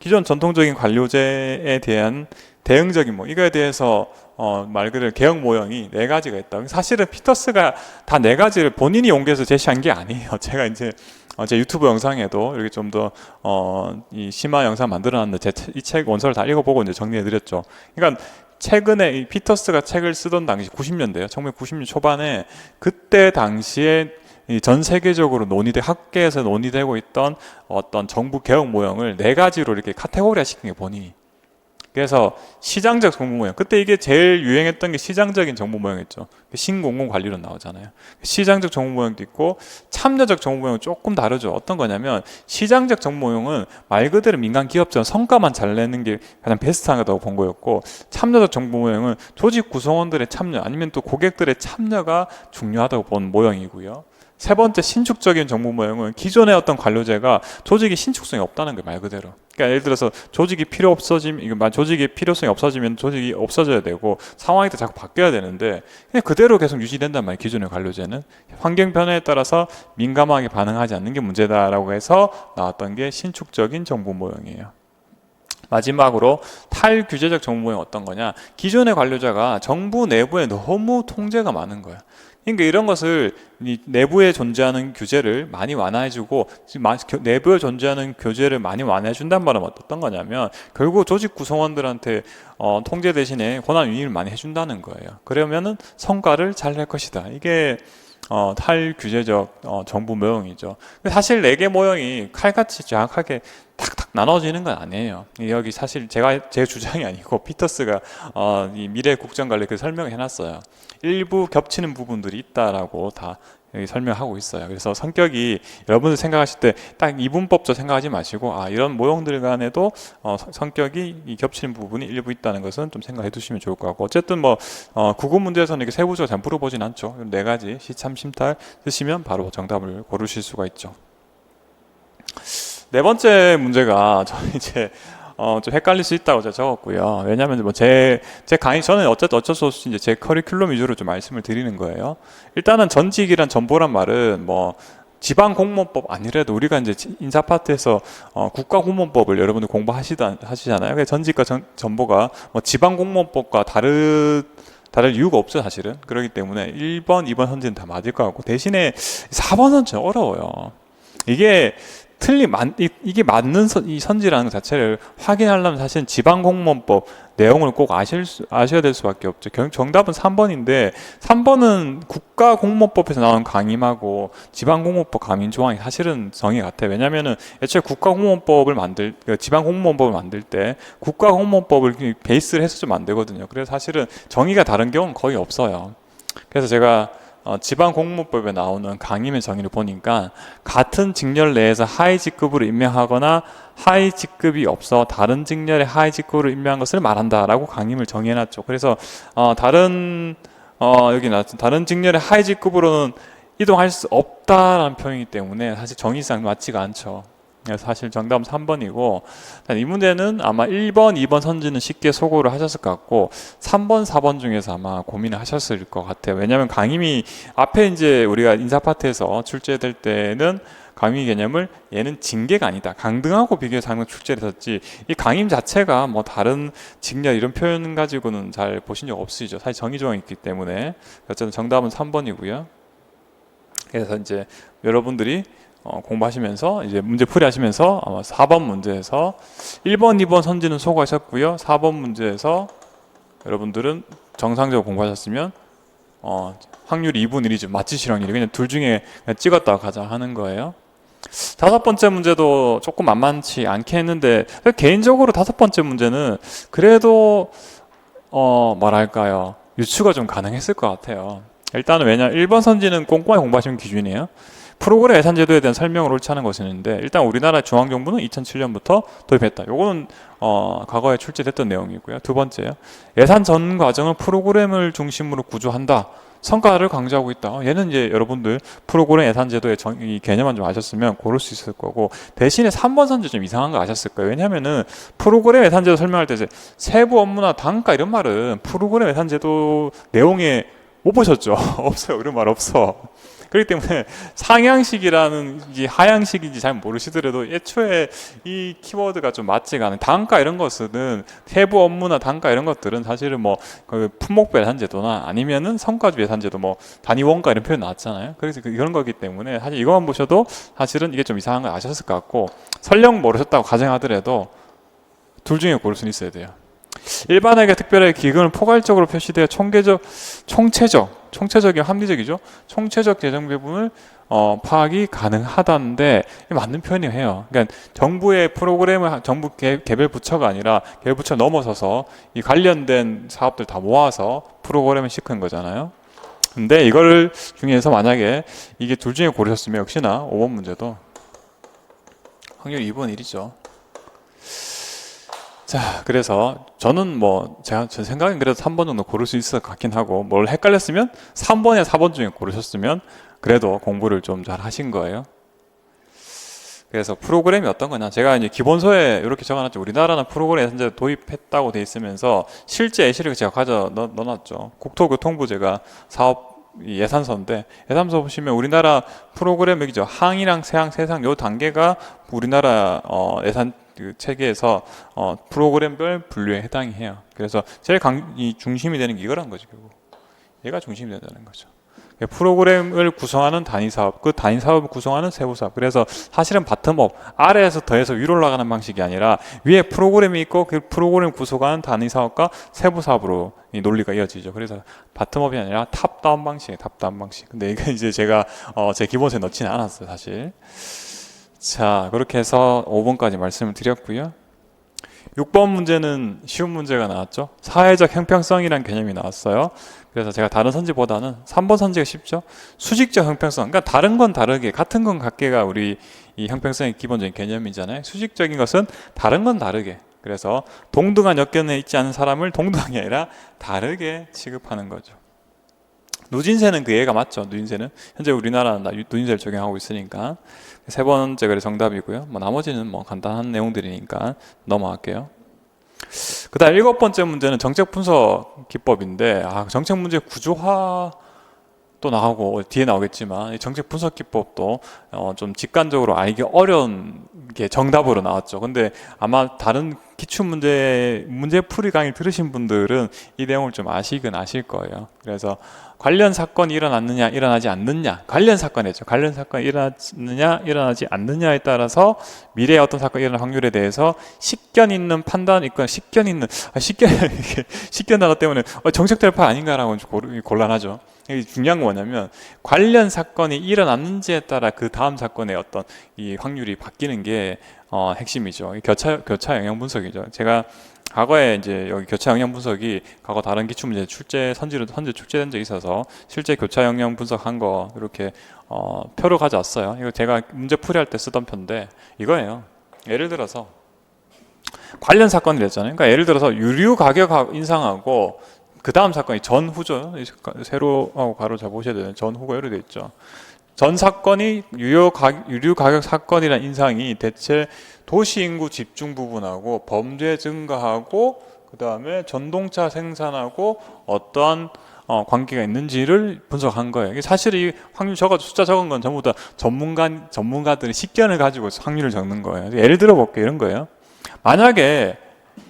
기존 전통적인 관료제에 대한 대응적인 이거에 대해서 말 그대로 개혁 모형이 네 가지가 있다. 사실은 피터스가 다 네 가지를 본인이 연구해서 제시한 게 아니에요. 제가 이제 제 유튜브 영상에도 이렇게 좀 더 이 심화 영상 만들어놨는데 이 책 원서를 다 읽어보고 이제 정리해드렸죠. 그러니까 최근에 이 피터스가 책을 쓰던 당시 90년대요. 1990년 초반에 그때 당시에 전 세계적으로 학계에서 논의되고 있던 어떤 정부 개혁 모형을 네 가지로 이렇게 카테고리화 시킨 게 본인이. 그래서 시장적 정부 모형. 그때 이게 제일 유행했던 게 시장적인 정부 모형이었죠. 신공공 관리로 나오잖아요. 시장적 정부 모형도 있고 참여적 정부 모형은 조금 다르죠. 어떤 거냐면 시장적 정부 모형은 말 그대로 민간 기업처럼 성과만 잘 내는 게 가장 베스트하다고 본 거였고 참여적 정부 모형은 조직 구성원들의 참여 아니면 또 고객들의 참여가 중요하다고 본 모형이고요. 세 번째 신축적인 정부 모형은 기존의 어떤 관료제가 조직이 신축성이 없다는 게 말 그대로. 그러니까 예를 들어서 조직이 조직의 필요성이 없어지면 조직이 없어져야 되고 상황이 또 자꾸 바뀌어야 되는데 그냥 그대로 계속 유지된단 말이에요. 기존의 관료제는 환경 변화에 따라서 민감하게 반응하지 않는 게 문제다라고 해서 나왔던 게 신축적인 정부 모형이에요. 마지막으로 탈규제적 정부 모형 어떤 거냐? 기존의 관료자가 정부 내부에 너무 통제가 많은 거야. 그러니까 이런 것을 내부에 존재하는 규제를 많이 완화해주고 내부에 존재하는 규제를 많이 완화해준단 말은 어떤 거냐면 결국 조직 구성원들한테 통제 대신에 권한 유인을 많이 해준다는 거예요. 그러면은 성과를 잘 낼 것이다. 이게 탈규제적 정부 모형이죠. 사실 네 개 모형이 칼같이 정확하게 탁탁 나눠지는 건 아니에요. 여기 사실 제 주장이 아니고 피터스가 이 미래 국정관리 설명을 해놨어요. 일부 겹치는 부분들이 있다라고 다 여기 설명하고 있어요. 그래서 성격이 여러분들 생각하실 때 딱 이분법적 생각하지 마시고 이런 모형들 간에도 성격이 겹치는 부분이 일부 있다는 것은 좀 생각해 두시면 좋을 것 같고 어쨌든 구급 문제에서는 이렇게 세부적으로 잘 물어보진 않죠. 네 가지 시참 심탈 쓰시면 바로 정답을 고르실 수가 있죠. 네 번째 문제가 저는 이제 좀 헷갈릴 수 있다고 제가 적었고요. 왜냐하면 제 강의 저는 어쩔 수 없이 이제 제 커리큘럼 위주로 좀 말씀을 드리는 거예요. 일단은 전직이란 전보란 말은 지방공무원법 아니라도 우리가 이제 인사 파트에서 국가공무원법을 여러분들 공부하시잖아요. 그래서 전직과 전보가 지방공무원법과 다를 이유가 없죠, 사실은. 그렇기 때문에 1번, 2번 선지는 다 맞을 것 같고 대신에 4번 선지는 어려워요. 이게 이게 맞는 이 선지라는 것 자체를 확인하려면 사실은 지방공무원법 내용을 꼭 아셔야 될 수밖에 없죠. 정답은 3번인데 3번은 국가공무원법에서 나온 강임하고 지방공무원법 강임 조항이 사실은 정이 같아요. 왜냐하면은 애초에 지방공무원법을 만들 때 국가공무원법을 베이스를 해서 좀 만들거든요. 그래서 사실은 정의가 다른 경우는 거의 없어요. 그래서 제가 지방공무법에 나오는 강임의 정의를 보니까 같은 직렬 내에서 하위 직급으로 임명하거나 하위 직급이 없어 다른 직렬의 하위 직급으로 임명한 것을 말한다라고 강임을 정의해놨죠. 그래서 여기 나왔죠. 다른 직렬의 하위 직급으로는 이동할 수 없다라는 표현이기 때문에 사실 정의상 맞지가 않죠. 그래서 사실 정답은 3번이고 이 문제는 아마 1번, 2번 선지는 쉽게 소거를 하셨을 것 같고 3번, 4번 중에서 아마 고민을 하셨을 것 같아요. 왜냐하면 강임이 앞에 이제 우리가 인사파트에서 출제될 때는 강임 개념을 얘는 징계가 아니다. 강등하고 비교해서 항상 출제를 했었지 이 강임 자체가 뭐 다른 직렬 이런 표현 가지고는 잘 보신 적 없으시죠. 사실 정의 조항이 있기 때문에 어쨌든 정답은 3번이고요. 그래서 이제 여러분들이 공부하시면서 이제 문제풀이 하시면서 아마 4번 문제에서 1번, 2번 선지는 소거하셨고요. 4번 문제에서 여러분들은 정상적으로 공부하셨으면 확률이 2분 1이죠. 맞히실 확률이 그냥 둘 중에 그냥 찍었다가 가자 하는 거예요. 5번째 문제도 조금 만만치 않게 했는데 개인적으로 5번째 문제는 그래도 뭐랄까요 유추가 좀 가능했을 것 같아요. 일단은 왜냐 1번 선지는 꼼꼼하게 공부하시는 기준이에요. 프로그램 예산 제도에 대한 설명을 옳지 않은 것이었는데 일단 우리나라 중앙정부는 2007년부터 도입했다. 요거는 과거에 출제됐던 내용이고요. 두 번째요. 예산 전 과정을 프로그램을 중심으로 구조한다. 성과를 강조하고 있다. 얘는 이제 여러분들 프로그램 예산 제도의 이 개념만 좀 아셨으면 고를 수 있을 거고 대신에 3번 선지 좀 이상한 거 아셨을 거예요. 왜냐하면은 프로그램 예산 제도 설명할 때 이제 세부 업무나 단가 이런 말은 프로그램 예산 제도 내용에 못 보셨죠? 없어요. 이런 말 없어. 그렇기 때문에 상향식이라는지 하향식인지 잘 모르시더라도 애초에 이 키워드가 좀 맞지가 않아요. 단가 이런 것은 세부 업무나 단가 이런 것들은 사실은 뭐 그 품목별 예산제도나 아니면은 성과주 예산제도 뭐 단위 원가 이런 표현 나왔잖아요. 그래서 이런 거기 때문에 사실 이것만 보셔도 사실은 이게 좀 이상한 거 아셨을 것 같고 설령 모르셨다고 가정하더라도 둘 중에 고를 수는 있어야 돼요. 일반에게 특별하게 기금을 포괄적으로 표시되어 총체적이면 합리적이죠. 총체적 재정 배분을 파악이 가능하다는데 맞는 표현이에요. 그러니까 정부의 프로그램을 정부 개별 부처가 아니라 개별 부처 넘어서서 이 관련된 사업들 다 모아서 프로그램을 시작한 거잖아요. 근데 이거를 중에서 만약에 이게 둘 중에 고르셨으면 역시나 5번 문제도 확률 2분 1이죠. 자, 그래서 저는 제 생각엔 그래도 3번 정도 고를 수 있을 것 같긴 하고, 뭘 헷갈렸으면 3번이나 4번 중에 고르셨으면 그래도 공부를 좀 잘 하신 거예요. 그래서 프로그램이 어떤 거냐. 제가 이제 기본서에 이렇게 적어놨죠. 우리나라는 프로그램 예산제 도입했다고 돼 있으면서 실제 예시를 제가 넣어놨죠. 국토교통부 제가 사업 예산서인데 예산서 보시면 우리나라 프로그램 여기죠. 항이랑 세항, 세상 요 단계가 우리나라 예산 그 체계에서 프로그램별 분류에 해당이 해요. 그래서 제일 이 중심이 되는 게 이거란 거죠. 결국 얘가 중심이 된다는 거죠. 프로그램을 구성하는 단위 사업, 그 단위 사업을 구성하는 세부 사업. 그래서 사실은 바텀업, 아래에서 더해서 위로 올라가는 방식이 아니라 위에 프로그램이 있고 그 프로그램 구성하는 단위 사업과 세부 사업으로 이 논리가 이어지죠. 그래서 바텀업이 아니라 탑다운 방식이에요. 탑다운 방식. 근데 이게 이제 제가 제 기본서에 넣지는 않았어요, 사실. 자, 그렇게 해서 5번까지 말씀을 드렸고요. 6번 문제는 쉬운 문제가 나왔죠. 사회적 형평성이라는 개념이 나왔어요. 그래서 제가 다른 선지보다는 3번 선지가 쉽죠. 수직적 형평성. 그러니까 다른 건 다르게, 같은 건 같게가 우리 이 형평성의 기본적인 개념이잖아요. 수직적인 것은 다른 건 다르게. 그래서 동등한 여건에 있지 않은 사람을 동등한 게 아니라 다르게 취급하는 거죠. 누진세는 그 예가 맞죠. 누진세는 현재 우리나라는 누진세를 적용하고 있으니까 세 번째 가 정답이고요. 나머지는 간단한 내용들이니까 넘어갈게요. 그다음 7번째 문제는 정책 분석 기법인데 정책 문제 구조화 또 나오고 뒤에 나오겠지만 이 정책 분석 기법도 좀 직관적으로 알기 어려운 이게 정답으로 나왔죠. 근데 아마 다른 문제풀이 강의 들으신 분들은 이 내용을 좀 아시긴 아실 거예요. 그래서 관련 사건이 일어났느냐 일어나지 않느냐, 관련 사건이죠. 관련 사건이 일어났느냐 일어나지 않느냐에 따라서 미래에 어떤 사건이 일어날 확률에 대해서 식견 있는 판단 있거나 식견 단어 때문에 정책 대파 아닌가라고 곤란하죠. 이게 중요한 건 뭐냐면 관련 사건이 일어났는지에 따라 그 다음 사건의 어떤 이 확률이 바뀌는 게 핵심이죠. 교차 영향 분석이죠. 제가 과거에 이제 여기 교차 영향 분석이 과거 다른 기출문제 선제 출제된 적이 있어서 실제 교차 영향 분석한 거 이렇게 표로 가져왔어요. 이거 제가 문제 풀이할 때 쓰던 표인데 이거예요. 예를 들어서 관련 사건이 됐잖아요. 그러니까 예를 들어서 유류 가격 인상하고 그 다음 사건이 전후죠. 세로 가로 잘 보셔야 되는 전후가 이렇게 돼 있죠. 전 사건이 유류 가격 사건이라는 인상이 대체 도시 인구 집중 부분하고 범죄 증가하고 그 다음에 전동차 생산하고 어떠한 관계가 있는지를 분석한 거예요. 이게 사실 이 확률 숫자 적은 건 전부 다 전문가들이 식견을 가지고 확률을 적는 거예요. 예를 들어 볼게요. 이런 거예요. 만약에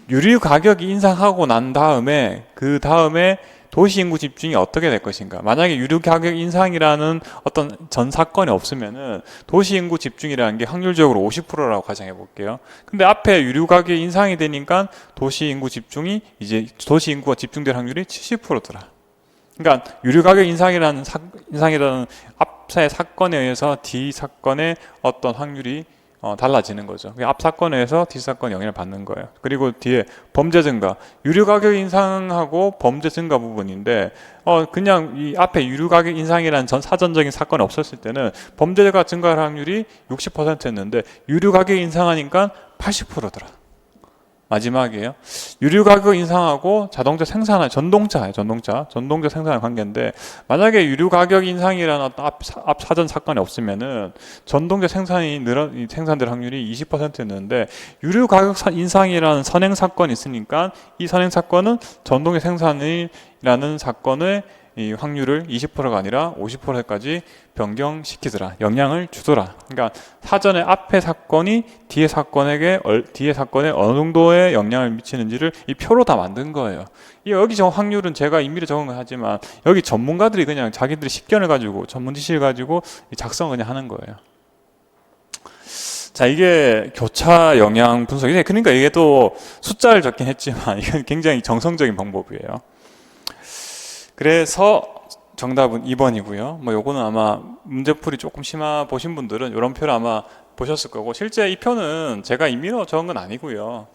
유류 가격이 인상하고 난 다음에 그 다음에 도시 인구 집중이 어떻게 될 것인가? 만약에 유류 가격 인상이라는 어떤 전 사건이 없으면은 도시 인구 집중이라는 게 확률적으로 50%라고 가정해 볼게요. 근데 앞에 유류 가격 인상이 되니까 도시 인구가 집중될 확률이 70%더라. 그러니까 유류 가격 인상이라는 앞의 사건에 의해서 뒤 사건의 어떤 확률이 달라지는 거죠. 앞 사건에 의해서 뒤 사건이 영향을 받는 거예요. 그리고 뒤에 범죄 증가, 유류 가격 인상하고 범죄 증가 부분인데 그냥 이 앞에 유류 가격 인상이라는 사전적인 사건이 없었을 때는 범죄가 증가할 확률이 60%였는데 유류 가격 인상하니까 80%더라. 마지막이에요. 유류 가격 인상하고 자동차 생산할 전동차 생산할 관계인데 만약에 유류 가격 인상이라는 어떤 앞 사전 사건이 없으면은 전동차 생산될 확률이 20%였는데 유류 가격 인상이라는 선행 사건이 있으니까 이 선행 사건은 전동차 생산이라는 사건의 이 확률을 20%가 아니라 50%까지 변경시키더라. 영향을 주더라. 그러니까 사전에 앞에 사건이 뒤에 사건에 어느 정도의 영향을 미치는지를 이 표로 다 만든 거예요. 여기 확률은 제가 임의로 적은 거 하지만 여기 전문가들이 그냥 자기들이 식견을 가지고 전문 지식을 가지고 작성을 그냥 하는 거예요. 자, 이게 교차 영향 분석이에요. 그러니까 이게 또 숫자를 적긴 했지만 이건 굉장히 정성적인 방법이에요. 그래서 정답은 2번이고요. 뭐 요거는 아마 문제풀이 조금 보신 분들은 이런 표를 아마 보셨을 거고 실제 이 표는 제가 임의로 적은 건 아니고요.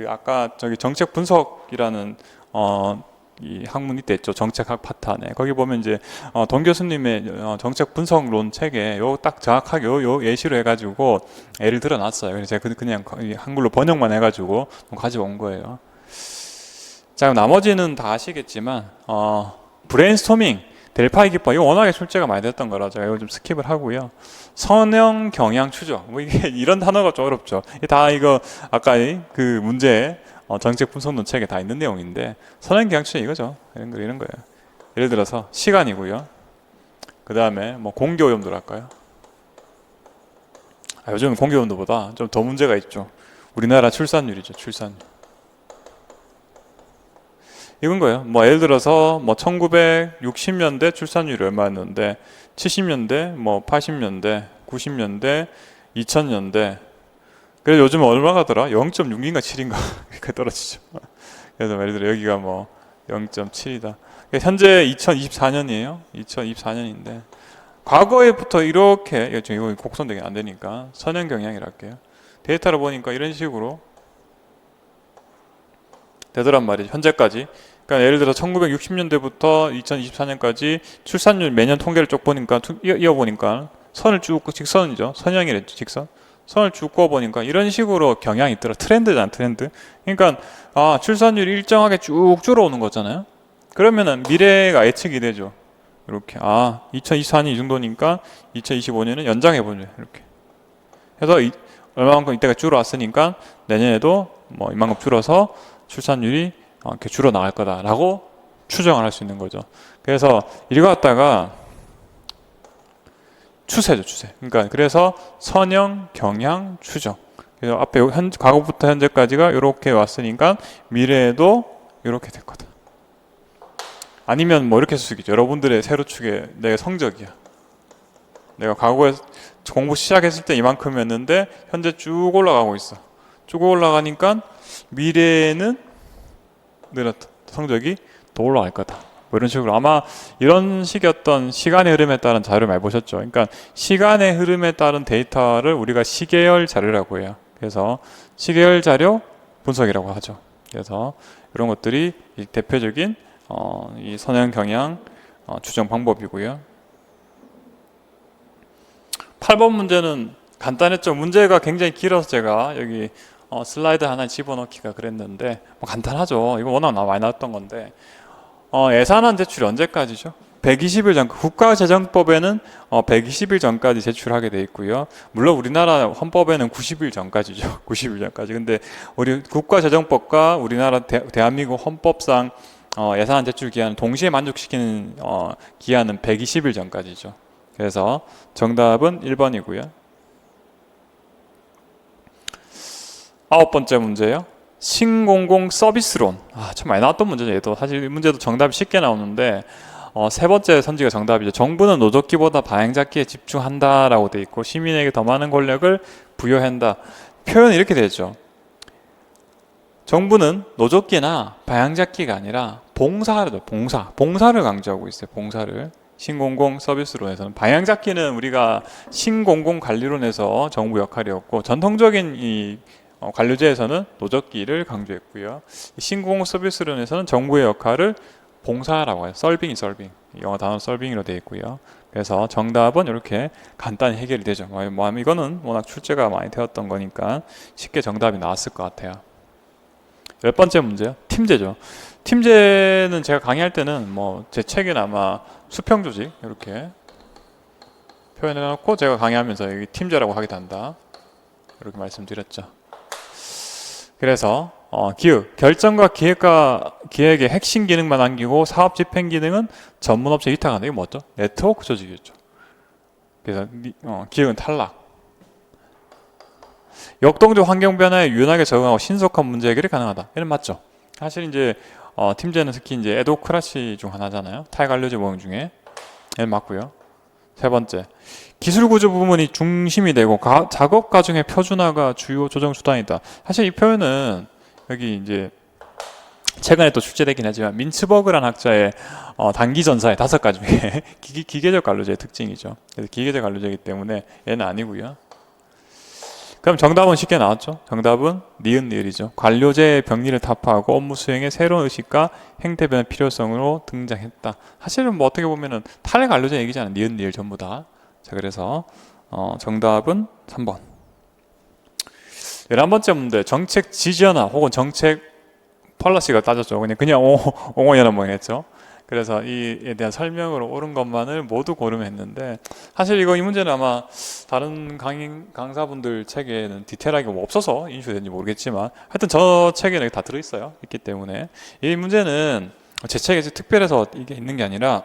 아까 저기 정책 분석이라는 이 학문이 있죠. 정책학 파탄에 거기 보면 이제 돈 교수님의 정책 분석론 책에 딱 정확하게 요 예시로 해가지고 예를 들어놨어요. 그래서 제가 그냥 한글로 번역만 해가지고 가져온 거예요. 자, 나머지는 다 아시겠지만 브레인스토밍, 델파이 기법 이거 워낙에 출제가 많이 됐던 거라 제가 이거 좀 스킵을 하고요. 선형 경향 추적 뭐 이게 이런 단어가 좀 어렵죠. 다 이거 아까 그 문제 정책 분석론 책에 다 있는 내용인데 선형 경향 추적 이거죠. 이런 거예요. 예를 들어서 시간이고요. 그 다음에 뭐 공개 오염도로 할까요? 요즘 공개 오염도보다 좀 더 문제가 있죠. 우리나라 출산율이죠. 출산율. 이건 거예요. 뭐 예를 들어서 뭐 1960년대 출산율이 얼마였는데 70년대, 뭐 80년대, 90년대, 2000년대. 그래서 요즘 얼마가 더라? 0.6인가 7인가 이렇게 떨어지죠. 그래서 예를 들어 여기가 뭐 0.7이다. 현재 2024년이에요. 2024년인데 과거에부터 이렇게 이거 곡선되기 안 되니까 선형 경향이라 할게요. 데이터를 보니까 이런 식으로 되더란 말이죠. 현재까지. 그러니까 예를 들어 1960년대부터 2024년까지 출산율 매년 통계를 쭉 보니까 이어보니까 선을 쭉 직선이죠. 선형이랬죠. 직선. 선을 쭉 그어보니까 이런 식으로 경향이 있더라. 트렌드잖아. 트렌드. 그러니까 출산율이 일정하게 쭉 줄어오는 거잖아요. 그러면은 미래가 예측이 되죠. 이렇게 2024년 이 정도니까 2025년은 연장해보죠. 이렇게 해서 얼마만큼 이때가 줄어왔으니까 내년에도 뭐 이만큼 줄어서 출산율이 이렇게 줄어 나갈 거다라고 추정을 할 수 있는 거죠. 그래서 이거 갖다가 추세죠, 추세. 그러니까 그래서 선형 경향 추적. 그래서 앞에 과거부터 현재까지가 이렇게 왔으니까 미래에도 이렇게 될 거다. 아니면 뭐 이렇게 쓸 수 있겠죠. 여러분들의 세로축에 내 성적이야. 내가 과거에 공부 시작했을 때 이만큼이었는데 현재 쭉 올라가고 있어. 쭉 올라가니까 미래에는 늘었다. 성적이 더 올라갈 거다. 뭐 이런 식으로 아마 이런 식이었던 시간의 흐름에 따른 자료를 많이 보셨죠. 그러니까 시간의 흐름에 따른 데이터를 우리가 시계열 자료라고 해요. 그래서 시계열 자료 분석이라고 하죠. 그래서 이런 것들이 대표적인 이 선형 경향 추정 방법이고요. 8번 문제는 간단했죠. 문제가 굉장히 길어서 제가 여기 슬라이드 하나 집어넣기가 그랬는데 뭐 간단하죠. 이거 워낙 많이 나왔던 건데 예산안 제출이 언제까지죠? 120일 전, 국가재정법에는 120일 전까지 제출하게 돼 있고요. 물론 우리나라 헌법에는 90일 전까지죠. 90일 전까지. 근데 우리 국가재정법과 우리나라 대한민국 헌법상 예산안 제출 기한을 동시에 만족시키는 기한은 120일 전까지죠. 그래서 정답은 1번이고요. 9번째 문제요. 신공공 서비스론. 참 많이 나왔던 문제죠. 얘도 사실 이 문제도 정답이 쉽게 나오는데 세 번째 선지가 정답이죠. 정부는 노조끼보다 방향잡기에 집중한다라고 돼 있고 시민에게 더 많은 권력을 부여한다. 표현이 이렇게 되죠. 정부는 노조끼나 방향잡기가 아니라 봉사를 강조하고 있어요. 봉사를. 신공공 서비스론에서는 방향잡기는 우리가 신공공 관리론에서 정부 역할이었고 전통적인 이 관료제에서는 노조끼를 강조했고요. 신공공 서비스론에서는 정부의 역할을 봉사라고 해요. 서빙. 영어 단어 서빙으로 되어 있고요. 그래서 정답은 이렇게 간단히 해결이 되죠. 이거는 워낙 출제가 많이 되었던 거니까 쉽게 정답이 나왔을 것 같아요. 10번째 문제요. 팀제죠. 팀제는 제가 강의할 때는 뭐 제 책에는 아마 수평조직 이렇게 표현해 놓고 제가 강의하면서 여기 팀제라고 하게 된다. 이렇게 말씀드렸죠. 그래서 기획, 결정과 기획의 핵심 기능만 남기고 사업 집행 기능은 전문 업체 위탁한다. 이게 뭐죠? 네트워크 조직이었죠. 그래서 기획은 탈락. 역동적 환경 변화에 유연하게 적응하고 신속한 문제 해결이 가능하다. 이는 맞죠. 사실 이제 팀제는 특히 이제 에도크라시 중 하나잖아요. 타이관료제 모형 중에. 이는 맞고요. 세 번째, 기술 구조 부분이 중심이 되고 작업 과정의 표준화가 주요 조정 수단이다. 사실 이 표현은 여기 이제 최근에 또 출제되긴 하지만 민츠버그란 학자의 단기 전사의 5가지 중에 기계적 관료제의 특징이죠. 그래서 기계적 관료제이기 때문에 얘는 아니고요. 그럼 정답은 쉽게 나왔죠. 정답은 니은리을이죠. 관료제의 병리를 타파하고 업무 수행에 새로운 의식과 행태 변화 필요성으로 등장했다. 사실은 뭐 어떻게 보면은 탈관료제 얘기잖아요. 니은리을 전부 다. 자, 그래서 정답은 3번. 11번째 문제. 정책 지지연화 혹은 정책 펄러시가 따졌죠. 그냥 옹호연화 뭐 했죠. 그래서 이에 대한 설명으로 옳은 것만을 모두 고르면 했는데 사실 이 문제는 아마 다른 강사분들 책에는 디테일하게 뭐 없어서 인슈됐는지 모르겠지만 하여튼 저 책에는 다 들어있어요. 있기 때문에 이 문제는 제 책에 특별해서 이게 있는 게 아니라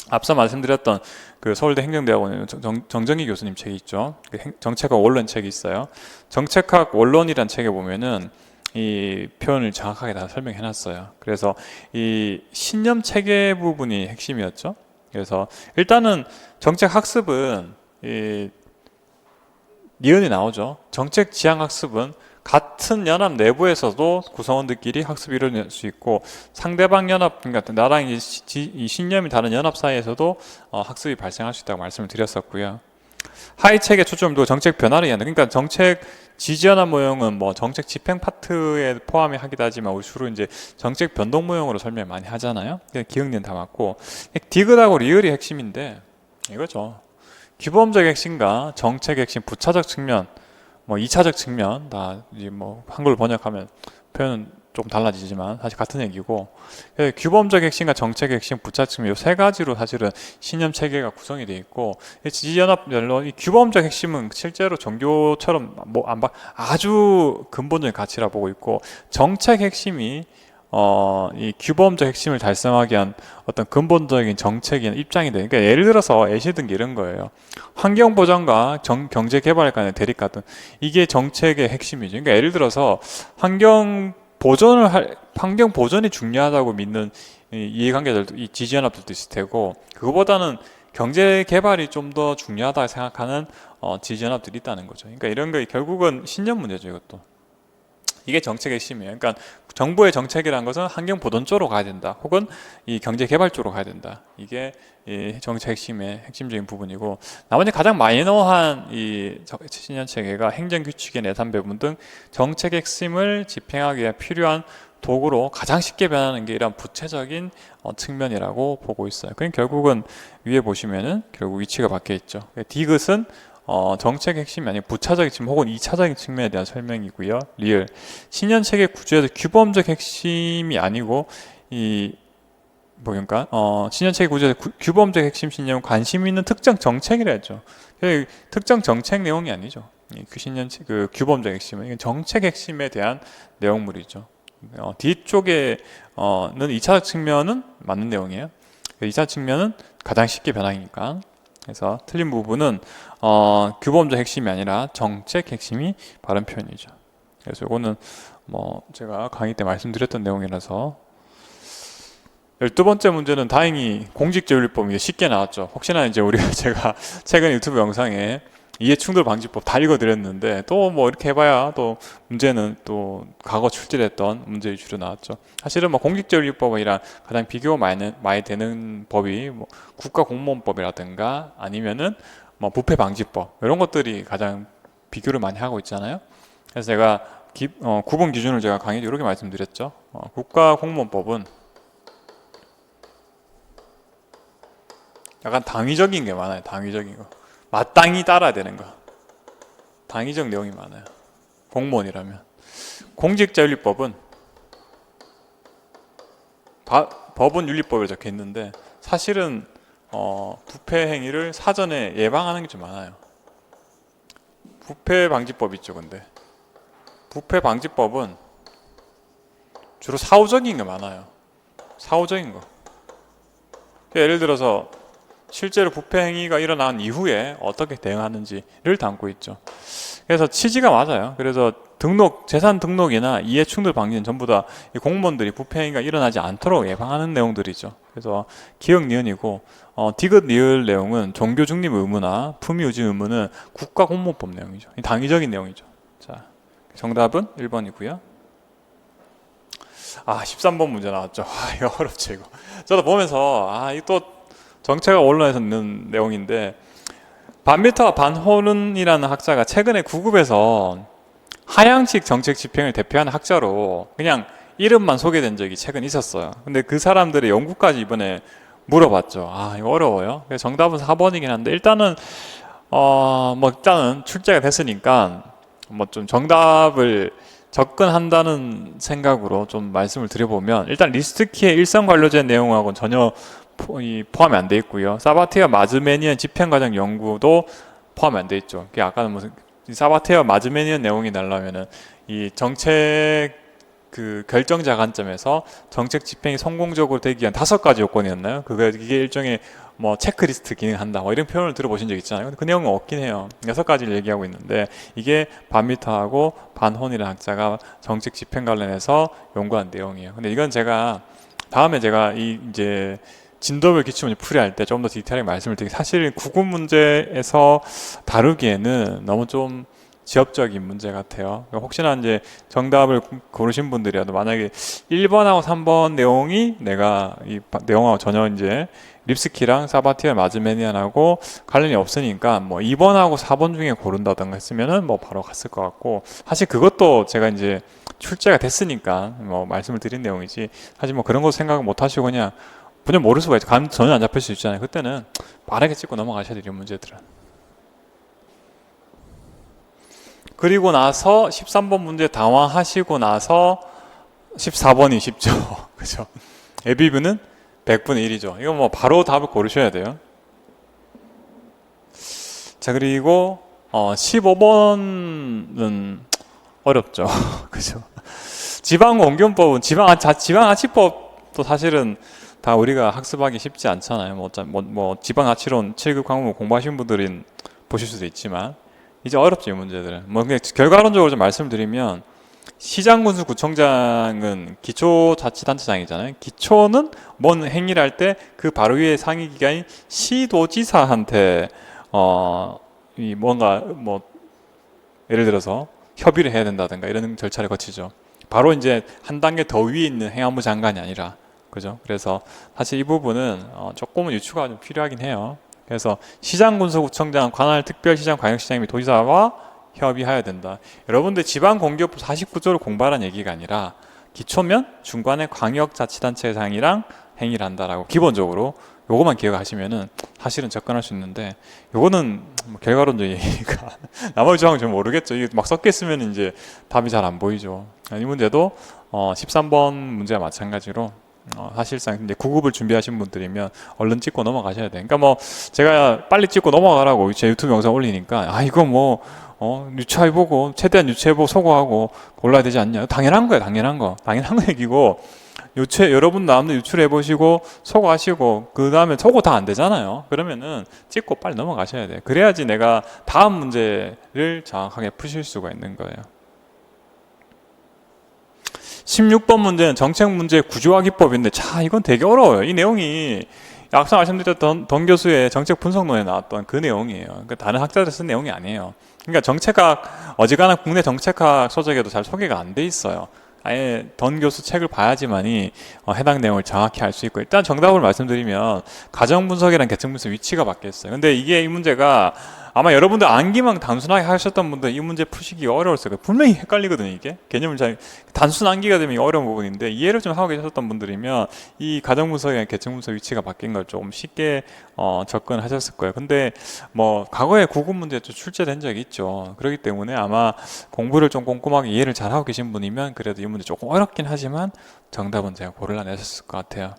앞서 말씀드렸던 그 서울대 행정대학원에 정정희 교수님 책이 있죠. 정책학 원론 책이 있어요. 정책학 원론이란 책에 보면은 이 표현을 정확하게 다 설명해 놨어요. 그래서 이 신념 체계 부분이 핵심이었죠. 그래서 일단은 정책 학습은 이 니은이 나오죠. 정책 지향 학습은 같은 연합 내부에서도 구성원들끼리 학습이 이루어질 수 있고 상대방 연합, 그러니까 나랑 이 신념이 다른 연합 사이에서도 학습이 발생할 수 있다고 말씀을 드렸었고요. 하위 책의 초점도 정책 변화를 이해한다. 그러니까 정책 지지연합 모형은 뭐 정책 집행 파트에 포함이 하기도 하지만 우리 주로 이제 정책 변동 모형으로 설명 많이 하잖아요. 기억니은 다 맞고 디귿하고 리을이 핵심인데 이거죠. 규범적 핵심과 정책 핵심, 부차적 측면, 뭐 2차적 측면 다 이제 뭐 한글로 번역하면 표현은 조금 달라지지만 사실 같은 얘기고 규범적 핵심과 정책 핵심, 부차적 측면 이 세 가지로 사실은 신념 체계가 구성이 되어 있고 지지연합별로 이 규범적 핵심은 실제로 종교처럼 뭐 아주 근본적인 가치라 보고 있고 정책 핵심이 이 규범적 핵심을 달성하기 위한 어떤 근본적인 정책이나 입장이 돼. 그러니까 예를 들어서 예시든 게 이런 거예요. 환경 보전과 경제 개발 간의 대립 같은 이게 정책의 핵심이죠. 그러니까 예를 들어서 환경 보전이 중요하다고 믿는 이해관계자들도 이 지지연합들도 있을 테고 그거보다는 경제 개발이 좀 더 중요하다 생각하는 지지연합들이 있다는 거죠. 그러니까 이런 거 결국은 신념 문제죠, 이것도. 이게 정책의 핵심이에요. 그러니까 정부의 정책이라는 것은 환경 보전 쪽으로 가야 된다. 혹은 이 경제 개발 쪽으로 가야 된다. 이게 이 정책 핵심의 핵심적인 부분이고 나머지 가장 마이너한 이 신년 체계가 행정 규칙의 예산 배분 등 정책 핵심을 집행하기 위해 필요한 도구로 가장 쉽게 변하는 게 이런 부채적인 측면이라고 보고 있어요. 그럼 결국은 위에 보시면은 결국 위치가 바뀌어 있죠. 디귿은 정책 핵심이 아니고 부차적인 측면 혹은 2차적인 측면에 대한 설명이고요. 리을 신년 체계 구조에서 규범적 핵심이 아니고 이 뭐랄까 신년 체계 구조에서 규범적 핵심 신념은 관심 있는 특정 정책이라 했죠. 특정 정책 내용이 아니죠. 그 신년 그 규범적 핵심은 이건 정책 핵심에 대한 내용물이죠. 뒤쪽에는 2차 측면은 맞는 내용이에요. 2차 측면은 가장 쉽게 변하니까. 그래서 틀린 부분은 규범적 핵심이 아니라 정책 핵심이 바른 표현이죠. 그래서 이거는 뭐 제가 강의 때 말씀드렸던 내용이라서 12번째 문제는 다행히 공직자윤리법이 쉽게 나왔죠. 혹시나 이제 제가 최근 유튜브 영상에 이해충돌 방지법 다 읽어드렸는데 또 뭐 이렇게 해봐야 또 문제는 또 과거 출제됐던 문제 위주로 나왔죠. 사실은 뭐 공직자윤리법이랑 가장 비교가 많이 되는 법이 뭐 국가공무원법이라든가 아니면은 뭐 부패방지법 이런 것들이 가장 비교를 많이 하고 있잖아요. 그래서 제가 구분 기준을 제가 강의에 이렇게 말씀드렸죠. 국가공무원법은 약간 당위적인 게 많아요. 당위적인 거. 마땅히 따라야 되는 거. 당위적 내용이 많아요. 공무원이라면. 공직자윤리법은 법은 윤리법에 적혀 있는데 사실은 부패 행위를 사전에 예방하는 게 좀 많아요. 부패 방지법 있죠, 근데. 부패 방지법은 주로 사후적인 게 많아요. 사후적인 거. 예를 들어서 실제로 부패 행위가 일어난 이후에 어떻게 대응하는지를 담고 있죠. 그래서 취지가 맞아요. 그래서 재산 등록이나 이해 충돌 방지는 전부 다 공무원들이 부패 행위가 일어나지 않도록 예방하는 내용들이죠. 그래서 기억 니은이고 디귿 리을 내용은 종교 중립 의무나 품위 유지 의무는 국가공무원법 내용이죠. 당위적인 내용이죠. 자, 정답은 1번이고요. 13번 문제 나왔죠. 이거 어렵죠, 이거. 저도 보면서 이거 또 정체가 언론에서 있는 내용인데 반미터 반호른이라는 학자가 최근에 구급에서 하향식 정책 집행을 대표하는 학자로 그냥 이름만 소개된 적이 최근 있었어요. 근데 그 사람들의 연구까지 이번에 물어봤죠. 이거 어려워요. 그래서 정답은 4번이긴 한데 일단은 일단은 출제가 됐으니까 뭐 좀 정답을 접근한다는 생각으로 좀 말씀을 드려보면 일단 리스트키의 일선 관료제 내용하고는 전혀 포함이 안 돼 있고요. 사바티아 마즈메니안 집행과정 연구도 포함이 안 돼 있죠. 아까는 무슨 사바티아 마즈메니안 내용이 나려면은 이 정책 그 결정자 관점에서 정책 집행이 성공적으로 되기 위한 5가지 요건이었나요? 이게 일종의 뭐 체크리스트 기능한다 뭐 이런 표현을 들어보신 적 있잖아요. 근데 그 내용은 없긴 해요. 6가지를 얘기하고 있는데 이게 반미터하고 반혼이라는 학자가 정책 집행 관련해서 연구한 내용이에요. 근데 이건 제가 다음에 제가 이제 진도별 기출문제 풀이할 때 좀 더 디테일하게 말씀을 드리겠습니다. 사실 구급 문제에서 다루기에는 너무 좀 지엽적인 문제 같아요. 혹시나 이제 정답을 고르신 분들이라도 만약에 1번하고 3번 내용이 내가 이 내용하고 전혀 이제 립스키랑 사바티아 마즈메니안하고 관련이 없으니까 뭐 2번하고 4번 중에 고른다던가 했으면은 뭐 바로 갔을 것 같고 사실 그것도 제가 이제 출제가 됐으니까 뭐 말씀을 드린 내용이지 사실 뭐 그런 거 생각 못 하시고 그냥 모를 수가 있죠. 감 전혀 안 잡힐 수 있잖아요. 그때는 빠르게 찍고 넘어가셔야 돼요, 문제들은. 그리고 나서 13번 문제 당황하시고 나서 14번이 쉽죠. 그죠? 에비브는 100분의 1이죠. 이거 뭐 바로 답을 고르셔야 돼요. 자, 그리고 15번은 어렵죠. 그죠? 지방공견법은 지방자치법도 사실은 다 우리가 학습하기 쉽지 않잖아요. 뭐 지방자치론 7급 과목 공부하신 분들은 보실 수도 있지만 이제 어렵죠, 이 문제들은. 뭐 그냥 결과론적으로 좀 말씀드리면 시장군수구청장은 기초자치단체장이잖아요. 기초는 뭔 행위를 할 때 그 바로 위에 상위 기관인 시도지사한테 이 뭔가 뭐 예를 들어서 협의를 해야 된다든가 이런 절차를 거치죠. 바로 이제 한 단계 더 위에 있는 행안부 장관이 아니라, 그죠? 그래서 사실 이 부분은 조금은 유추가 좀 필요하긴 해요. 그래서 시장군수구청장, 관할특별시장, 광역시장 및 도지사와 협의해야 된다. 여러분들 지방공기업부 49조를 공부하라는 얘기가 아니라 기초면 중간에 광역자치단체장이랑 행위를 한다라고 기본적으로 요거만 기억하시면은 사실은 접근할 수 있는데, 요거는 뭐 결과론적 얘기가 나머지 조항은 좀 모르겠죠. 이게 막 섞여 있으면 이제 답이 잘 안 보이죠. 이 문제도 13번 문제와 마찬가지로 사실상 이제 9급을 준비하신 분들이면 얼른 찍고 넘어가셔야 돼. 그러니까 뭐 제가 빨리 찍고 넘어가라고 제 유튜브 영상 올리니까 이거 뭐 유추해보고 최대한 유추해보고 소거하고 골라야 되지 않냐. 당연한 거예요. 당연한 거 얘기고, 여러분 남들 유출해 보시고 소거하시고 그 다음에 소거 다 안 되잖아요. 그러면은 찍고 빨리 넘어가셔야 돼요. 그래야지 내가 다음 문제를 정확하게 푸실 수가 있는 거예요. 16번 문제는 정책문제 구조화기법인데, 이건 되게 어려워요. 이 내용이 앞서 말씀드렸던 던 교수의 정책 분석론에 나왔던 그 내용이에요. 그러니까 다른 학자들이 쓴 내용이 아니에요. 그러니까 정책학, 어지간한 국내 정책학 서적에도 잘 소개가 안 돼 있어요. 아예 던 교수 책을 봐야지만이 해당 내용을 정확히 알 수 있고, 일단 정답을 말씀드리면 가정 분석이랑 계층 분석 위치가 바뀌었어요. 근데 이 문제가 아마 여러분들 암기만 단순하게 하셨던 분들 이 문제 푸시기가 어려웠을 거예요. 분명히 헷갈리거든요. 이게 개념을 잘 단순 암기가 되면 어려운 부분인데, 이해를 좀 하고 계셨던 분들이면 이 가정 분석이랑 계층 분석 위치가 바뀐 걸 조금 쉽게 접근하셨을 거예요. 근데 뭐 과거에 구급 문제 좀 출제된 적이 있죠. 그렇기 때문에 아마 공부를 좀 꼼꼼하게 이해를 잘 하고 계신 분이면 그래도 이 문제 조금 어렵긴 하지만 정답은 제가 고를라내셨을 것 같아요.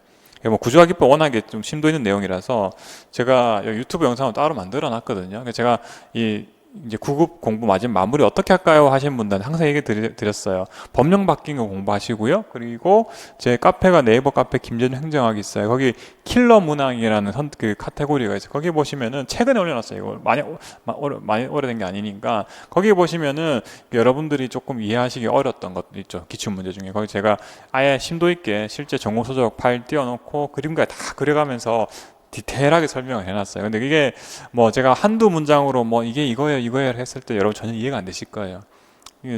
뭐 구조화기법 워낙에 좀 심도 있는 내용이라서 제가 유튜브 영상을 따로 만들어 놨거든요. 제가 이제 9급 공부 마무리 어떻게 할까요? 하신 분들은 항상 얘기 드렸어요. 법령 바뀐 거 공부하시고요. 그리고 제 카페가 네이버 카페 김재준 행정학이 있어요. 거기 킬러 문항이라는 그 카테고리가 있어요. 거기 보시면은 최근에 올려놨어요. 이거 많이 오래된 게 아니니까 거기 보시면은 여러분들이 조금 이해하시기 어려웠던 것도 있죠. 기출문제 중에. 거기 제가 아예 심도 있게 실제 정보소적 파일 띄워놓고 그림까지 다 그려가면서 디테일하게 설명을 해놨어요. 근데 이게 뭐 제가 한두 문장으로 뭐 이게 이거예요 했을 때 여러분 전혀 이해가 안 되실 거예요.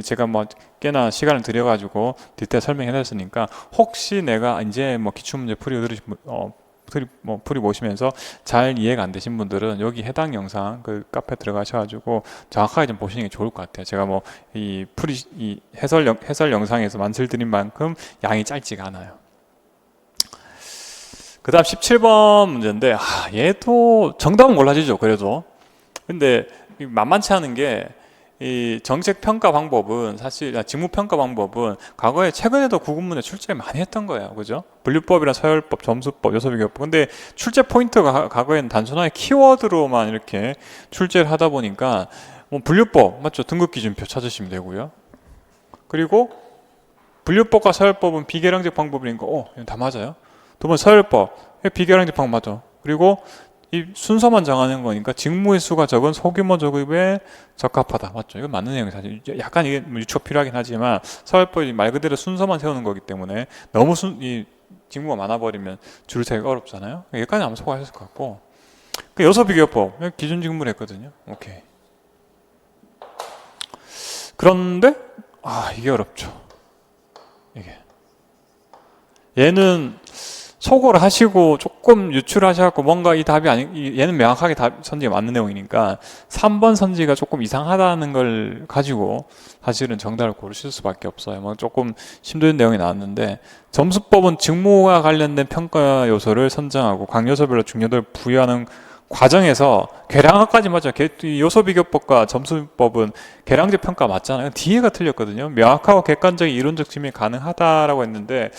제가 뭐 꽤나 시간을 들여가지고 디테일 설명해놨으니까 혹시 내가 이제 뭐 기출문제 풀이 보시면서 잘 이해가 안 되신 분들은 여기 해당 영상 그 카페 들어가셔가지고 정확하게 좀 보시는 게 좋을 것 같아요. 제가 뭐 이 해설 영상에서 만들어드린 만큼 양이 짧지가 않아요. 그 다음 17번 문제인데, 얘도 정답은 몰라지죠, 그래도. 근데 만만치 않은 게, 이 정책평가 방법은 사실, 직무평가 방법은 과거에 최근에도 구급문제 출제 많이 했던 거예요. 그죠? 분류법이랑 서열법, 점수법, 요소비교법. 근데 출제 포인트가 과거에는 단순하게 키워드로만 이렇게 출제를 하다 보니까, 뭐 분류법, 맞죠? 등급기준표 찾으시면 되고요. 그리고 분류법과 서열법은 비계량적 방법이니까, 이건 다 맞아요. 두 번 서열법, 비계량적 방법 맞아. 그리고 이 순서만 정하는 거니까 직무의 수가 적은 소규모 조급에 적합하다. 맞죠? 이건 맞는 내용이 사실 약간 이게 유추가 필요하긴 하지만 서열법이 말 그대로 순서만 세우는 거기 때문에 너무 이 직무가 많아버리면 줄 세기가 어렵잖아요. 여기까지 아마 소화하셨을 것 같고, 그 요소비교법 기준 직무를 했거든요. 오케이. 그런데 이게 어렵죠. 얘는 소거를 하시고 조금 유출하셔갖고 뭔가 이 답이 얘는 명확하게 선지가 맞는 내용이니까 3번 선지가 조금 이상하다는 걸 가지고 사실은 정답을 고르실 수밖에 없어요. 뭐 조금 심도 있는 내용이 나왔는데, 점수법은 직무와 관련된 평가 요소를 선정하고 각 요소별로 중요도를 부여하는 과정에서 계량화까지 맞죠. 요소비교법과 점수법은 계량적 평가 맞잖아요. 뒤에가 틀렸거든요. 명확하고 객관적인 이론적 증명이 가능하다라고 했는데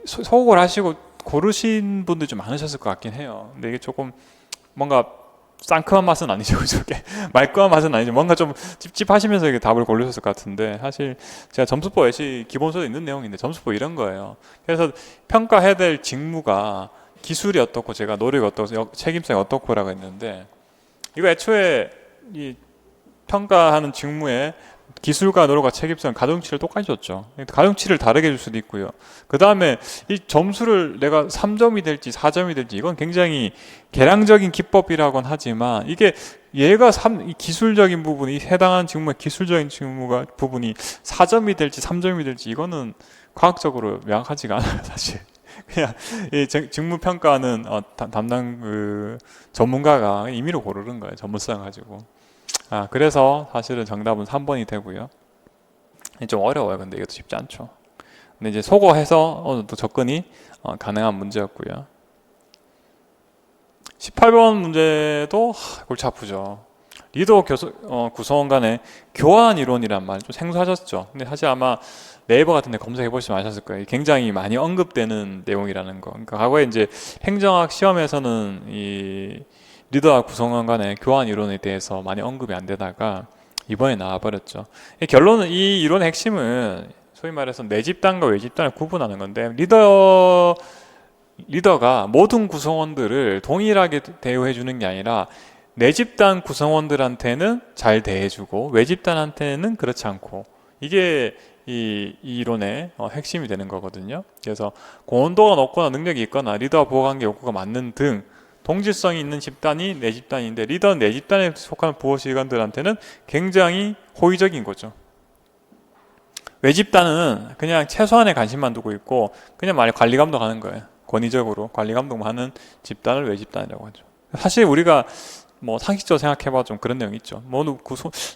소거를 하시고 고르신 분들이 좀 많으셨을 것 같긴 해요. 근데 이게 조금 뭔가 상큼한 맛은 아니죠, 저게. 말끔한 맛은 아니죠. 뭔가 좀 찝찝하시면서 이게 답을 고르셨을 것 같은데, 사실 제가 점수법 예시 기본서에 있는 내용인데 점수법 이런 거예요. 그래서 평가해야 될 직무가 기술이 어떻고 제가 노력이 어떻고 책임성이 어떻고라고 했는데, 이거 애초에 이 평가하는 직무에 기술과 노력과 책임성 가중치를 똑같이 줬죠. 가중치를 다르게 줄 수도 있고요. 그 다음에 이 점수를 내가 3점이 될지 4점이 될지 이건 굉장히 계량적인 기법이라고는 하지만 이게 얘가 이 기술적인 부분이 해당하는 직무의 기술적인 직무가 부분이 4점이 될지 3점이 될지 이거는 과학적으로 명확하지가 않아요, 사실. 그냥 이 직무 평가는 담당 그 전문가가 임의로 고르는 거예요, 전문성 가지고. 그래서 사실은 정답은 3번이 되고요. 좀 어려워요. 근데 이것도 쉽지 않죠. 근데 이제 소거해서 어느 정도 접근이 가능한 문제였고요. 18번 문제도 골치 아프죠. 리더 구성원 간의 교환 이론이란 말 좀 생소하셨죠. 근데 사실 아마 네이버 같은 데 검색해 보시면 아셨을 거예요. 굉장히 많이 언급되는 내용이라는 거. 그러니까 과거에 이제 행정학 시험에서는 이 리더와 구성원 간의 교환 이론에 대해서 많이 언급이 안 되다가 이번에 나와버렸죠. 결론은 이 이론의 핵심은 소위 말해서 내 집단과 외 집단을 구분하는 건데, 리더가 모든 구성원들을 동일하게 대우해 주는 게 아니라 내 집단 구성원들한테는 잘 대해주고 외 집단한테는 그렇지 않고, 이게 이 이론의 핵심이 되는 거거든요. 그래서 공헌도가 높거나 능력이 있거나 리더와 부하관계 욕구가 맞는 등 동질성이 있는 집단이 내 집단인데, 리더는 내 집단에 속하는 부하직원들한테는 굉장히 호의적인 거죠. 외 집단은 그냥 최소한의 관심만 두고 있고 그냥 관리 감독하는 거예요. 권위적으로 관리 감독만 하는 집단을 외 집단이라고 하죠. 사실 우리가 상식적으로 생각해봐 좀 그런 내용이 있죠.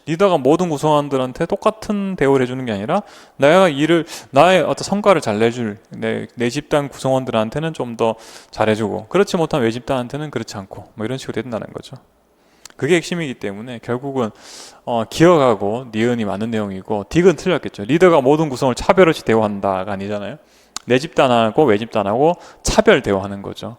리더가 모든 구성원들한테 똑같은 대우를 해주는 게 아니라 나의 어떤 성과를 잘 내줄 내 집단 구성원들한테는 좀 더 잘해주고, 그렇지 못한 외 집단한테는 그렇지 않고 이런 식으로 된다는 거죠. 그게 핵심이기 때문에 결국은 기억하고 니은이 맞는 내용이고, 딕은 틀렸겠죠. 리더가 모든 구성을 차별 없이 대우한다가 아니잖아요. 내 집단하고 외 집단하고 차별 대우하는 거죠.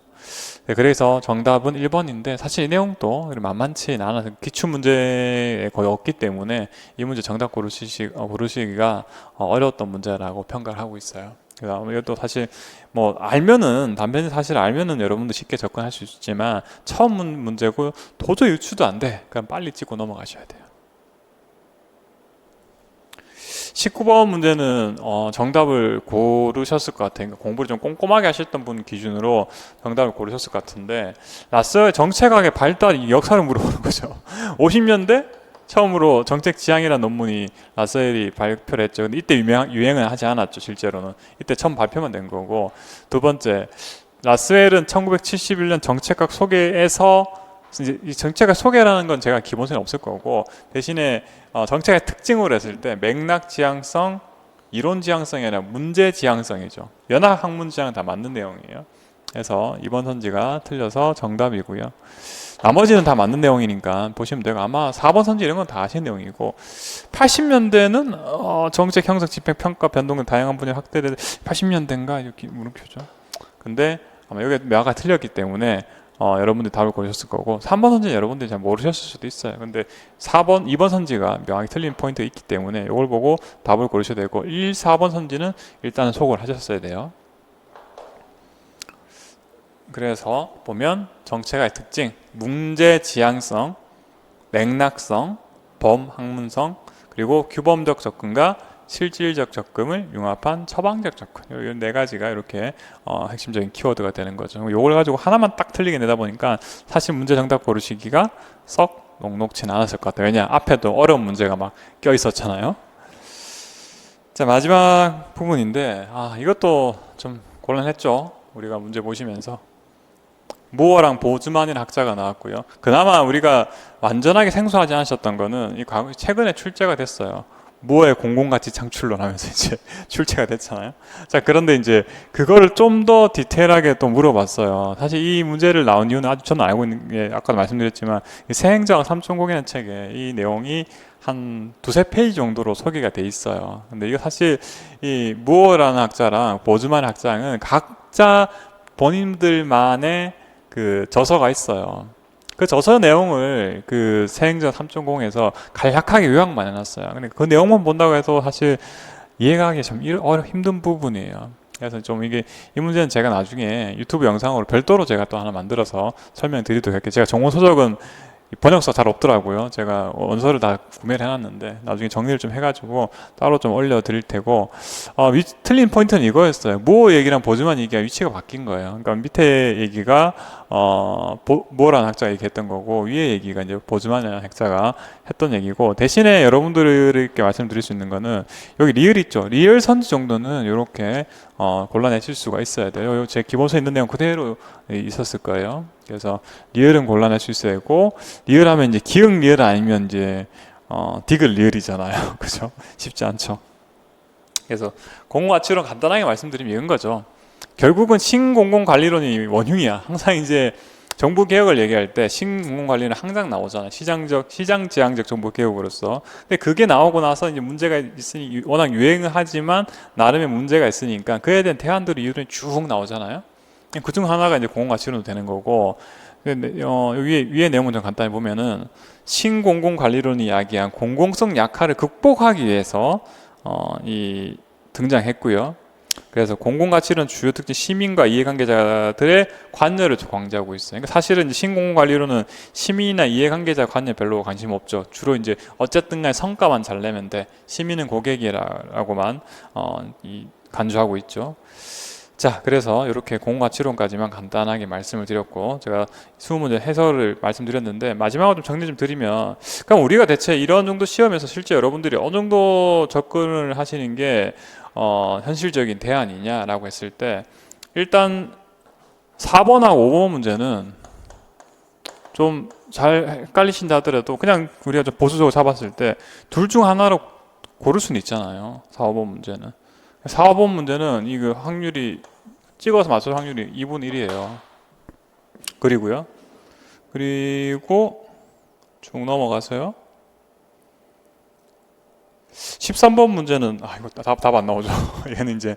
네, 그래서 정답은 1번인데 사실 이 내용도 만만치 않아서 기출문제에 거의 없기 때문에 이 문제 정답 고르시기가 어려웠던 문제라고 평가를 하고 있어요. 그래서 이것도 사실 답변을 사실 알면은 여러분도 쉽게 접근할 수 있지만 처음 문제고 도저히 유추도 안 돼. 그럼 빨리 찍고 넘어가셔야 돼요. 19번 문제는 정답을 고르셨을 것 같아요. 그러니까 공부를 좀 꼼꼼하게 하셨던 분 기준으로 정답을 고르셨을 것 같은데, 라셀 정책학의 발달 역사를 물어보는 거죠. 50년대 처음으로 정책 지향이라는 논문이 라셀이 발표를 했죠. 근데 이때 유행은 하지 않았죠. 실제로는 이때 처음 발표만 된 거고, 두 번째, 라셀은 1971년 정책학 소개에서 이제 이 정책의 소개라는 건 제가 기본성이 없을 거고, 대신에 정책의 특징으로 했을 때 맥락 지향성, 이론 지향성이 아니라 문제 지향성이죠. 연학 학문 지향은 다 맞는 내용이에요. 그래서 이번 선지가 틀려서 정답이고요. 나머지는 다 맞는 내용이니까 보시면 되고, 아마 4번 선지 이런 건 다 아시는 내용이고, 80년대는 정책 형성 집행 평가 변동 등 다양한 분야 확대돼 80년대인가 이렇게 물음표죠. 근데 아마 여기 명확하 틀렸기 때문에 여러분들이 답을 고르셨을 거고, 3번 선지는 여러분들이 잘 모르셨을 수도 있어요. 근데 2번 선지가 명확히 틀린 포인트가 있기 때문에 이걸 보고 답을 고르셔야 되고, 1, 4번 선지는 일단은 소거를 하셨어야 돼요. 그래서 보면 정책의 특징, 문제 지향성, 맥락성, 범학문성, 그리고 규범적 접근과 실질적 접근을 융합한 처방적 접근, 이 네 가지가 이렇게 핵심적인 키워드가 되는 거죠. 이걸 가지고 하나만 딱 틀리게 내다 보니까 사실 문제 정답 고르시기가 썩 녹록진 않았을 것 같아요. 왜냐, 앞에도 어려운 문제가 막 껴 있었잖아요. 자, 마지막 부분인데 이것도 좀 곤란했죠. 우리가 문제 보시면서 무어랑 보즈만이라는 학자가 나왔고요. 그나마 우리가 완전하게 생소하지 않으셨던 거는 최근에 출제가 됐어요. 무어의 공공가치 창출론 하면서 이제 출제가 됐잖아요. 자, 그런데 이제 그거를 좀 더 디테일하게 또 물어봤어요. 사실 이 문제를 나온 이유는 아주 저는 알고 있는 게, 아까도 말씀드렸지만 새행자와 삼천곡이라는 책에 이 내용이 한 두세 페이지 정도로 소개가 돼 있어요. 근데 이거 사실 이 무어라는 학자랑 보즈만 학자는 각자 본인들만의 그 저서가 있어요. 그 저서 내용을 그 새행전 3.0에서 간략하게 요약만 해놨어요. 근데 그 내용만 본다고 해서 사실 이해가 하기 참 힘든 부분이에요. 그래서 좀 이게 이 문제는 제가 나중에 유튜브 영상으로 별도로 제가 또 하나 만들어서 설명드리도록 할게요. 제가 정원 소적은 번역서 잘 없더라고요. 제가 원서를 다 구매를 해놨는데 나중에 정리를 좀 해가지고 따로 좀 올려드릴 테고, 틀린 포인트는 이거였어요. 뭐 얘기랑 보즈만 얘기가 위치가 바뀐 거예요. 그러니까 밑에 얘기가 뭐라는 학자가 얘기했던 거고, 위에 얘기가 이제 보즈만이라는 학자가 했던 얘기고, 대신에 여러분들께 말씀드릴 수 있는 거는 여기 리을 있죠. 리을 선지 정도는 이렇게 골라내실 수가 있어야 돼요. 제 기본서에 있는 내용 그대로 있었을 거예요. 그래서 리을은 골라낼 수 있어야 되고, 리을하면 이제 기역 리을 아니면 이제 디귿 리을이잖아요. 그죠? 쉽지 않죠. 그래서 공공가치론 간단하게 말씀드리면 이런 거죠. 결국은 신공공관리론이 원흉이야. 항상 이제 정부 개혁을 얘기할 때 신공공관리는 항상 나오잖아요. 시장지향적 정부 개혁으로서. 근데 그게 나오고 나서 이제 문제가 있으니 워낙 유행을 하지만 나름의 문제가 있으니까 그에 대한 대안들이 이유는 쭉 나오잖아요. 그중 하나가 이제 공공가치론도 되는 거고, 위에 내용을 좀 간단히 보면은 신공공관리론이 이야기한 공공성 약화를 극복하기 위해서 등장했고요. 그래서 공공가치론 주요 특징 시민과 이해관계자들의 관여를 강조하고 있어요. 그러니까 사실은 신공공관리론은 시민이나 이해관계자 관여 별로 관심 없죠. 주로 이제 어쨌든 간에 성과만 잘 내면 돼. 시민은 고객이라고만 간주하고 있죠. 자, 그래서 이렇게 공공가치론까지만 간단하게 말씀을 드렸고, 제가 20문제 해설을 말씀드렸는데 마지막으로 좀 정리 좀 드리면, 그럼 우리가 대체 이런 정도 시험에서 실제 여러분들이 어느 정도 접근을 하시는 게 현실적인 대안이냐라고 했을 때, 일단 4번하고 5번 문제는 좀 잘 헷갈리신다 하더라도 그냥 우리가 좀 보수적으로 잡았을 때 둘 중 하나로 고를 수는 있잖아요. 4, 5번 문제는. 4, 5번 문제는 이거 확률이 찍어서 맞출 확률이 2분의 1이에요. 그리고 쭉 넘어가서요. 13번 문제는 이거 답 안 나오죠. 얘는 이제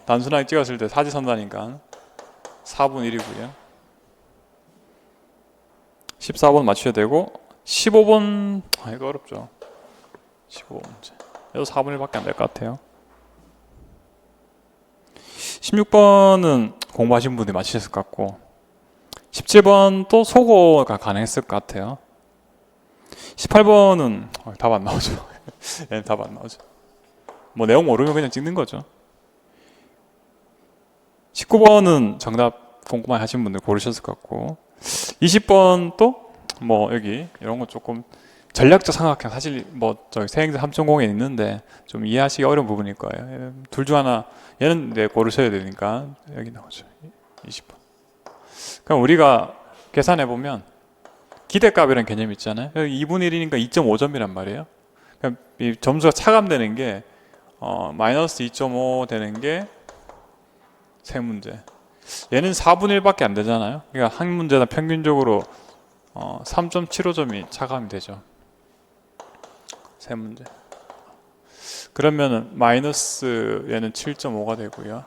단순하게 찍었을 때 사지선다니까 4분의 1이고요. 14번 맞춰야 되고, 15번 이거 어렵죠. 15번 문제. 얘도 4분의 1밖에 안 될 것 같아요. 16번은 공부하신 분들이 맞히셨을 것 같고, 17번 또 소거가 가능했을 것 같아요. 18번은 답 안 나오죠. 얘는 답 안 나오죠. 뭐 내용 모르면 그냥 찍는 거죠. 19번은 정답 꼼꼼하게 하신 분들 고르셨을 것 같고, 20번 또 뭐 여기 이런 거 조금 전략적 삼각형, 사실 뭐 저기 새행자 3.0에 있는데 좀 이해하시기 어려운 부분일 거예요. 둘 중 하나, 얘는 고르셔야 되니까 여기 나오죠. 20번. 그럼 우리가 계산해 보면 기대값이라는 개념이 있잖아요. 여기 2분의 1이니까 2.5점이란 말이에요. 그럼 이 점수가 차감되는 게 마이너스 2.5 되는 게 세 문제. 얘는 4분의 1밖에 안 되잖아요. 그러니까 한 문제당 평균적으로 3.75점이 차감이 되죠. 세 문제. 그러면은 마이너스 얘는 7.5가 되고요.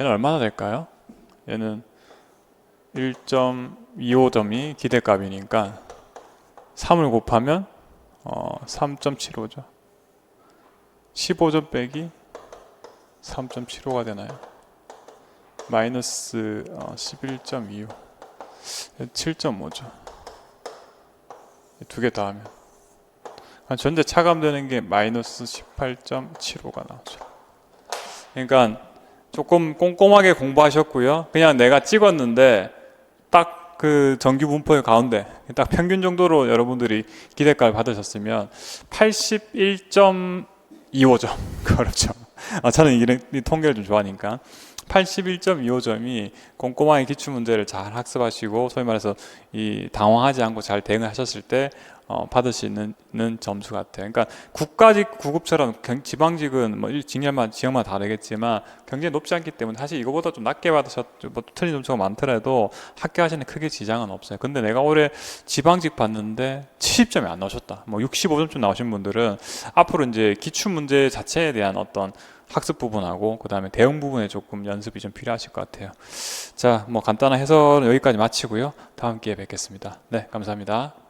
얘는 얼마나 될까요? 얘는 1.25점이 기대값이니까 3을 곱하면 3.75죠. 15점 빼기 3.75가 되나요? 마이너스 11.25, 7.5죠. 두 개 다 하면 전체 차감되는 게 마이너스 18.75가 나오죠. 그러니까 조금 꼼꼼하게 공부하셨고요. 그냥 내가 찍었는데 딱 그 정규 분포의 가운데 딱 평균 정도로 여러분들이 기대값을 받으셨으면 81.25점. 그렇죠. 저는 이 통계를 좀 좋아하니까 81.25점이 꼼꼼하게 기출문제를 잘 학습하시고, 소위 말해서 이 당황하지 않고 잘 대응하셨을 때 받으시는 점수 같아요. 그러니까 국가직 구급처럼 지방직은 뭐 지역마다 다르겠지만 경쟁이 높지 않기 때문에 사실 이거보다 좀 낮게 받으셔도 뭐 틀린 점수가 많더라도 학교하시는 크게 지장은 없어요. 근데 내가 올해 지방직 봤는데 70점이 안 나오셨다. 뭐 65점쯤 나오신 분들은 앞으로 이제 기출 문제 자체에 대한 어떤 학습 부분하고 그 다음에 대응 부분에 조금 연습이 좀 필요하실 것 같아요. 자, 뭐 간단한 해설은 여기까지 마치고요. 다음 기회에 뵙겠습니다. 네, 감사합니다.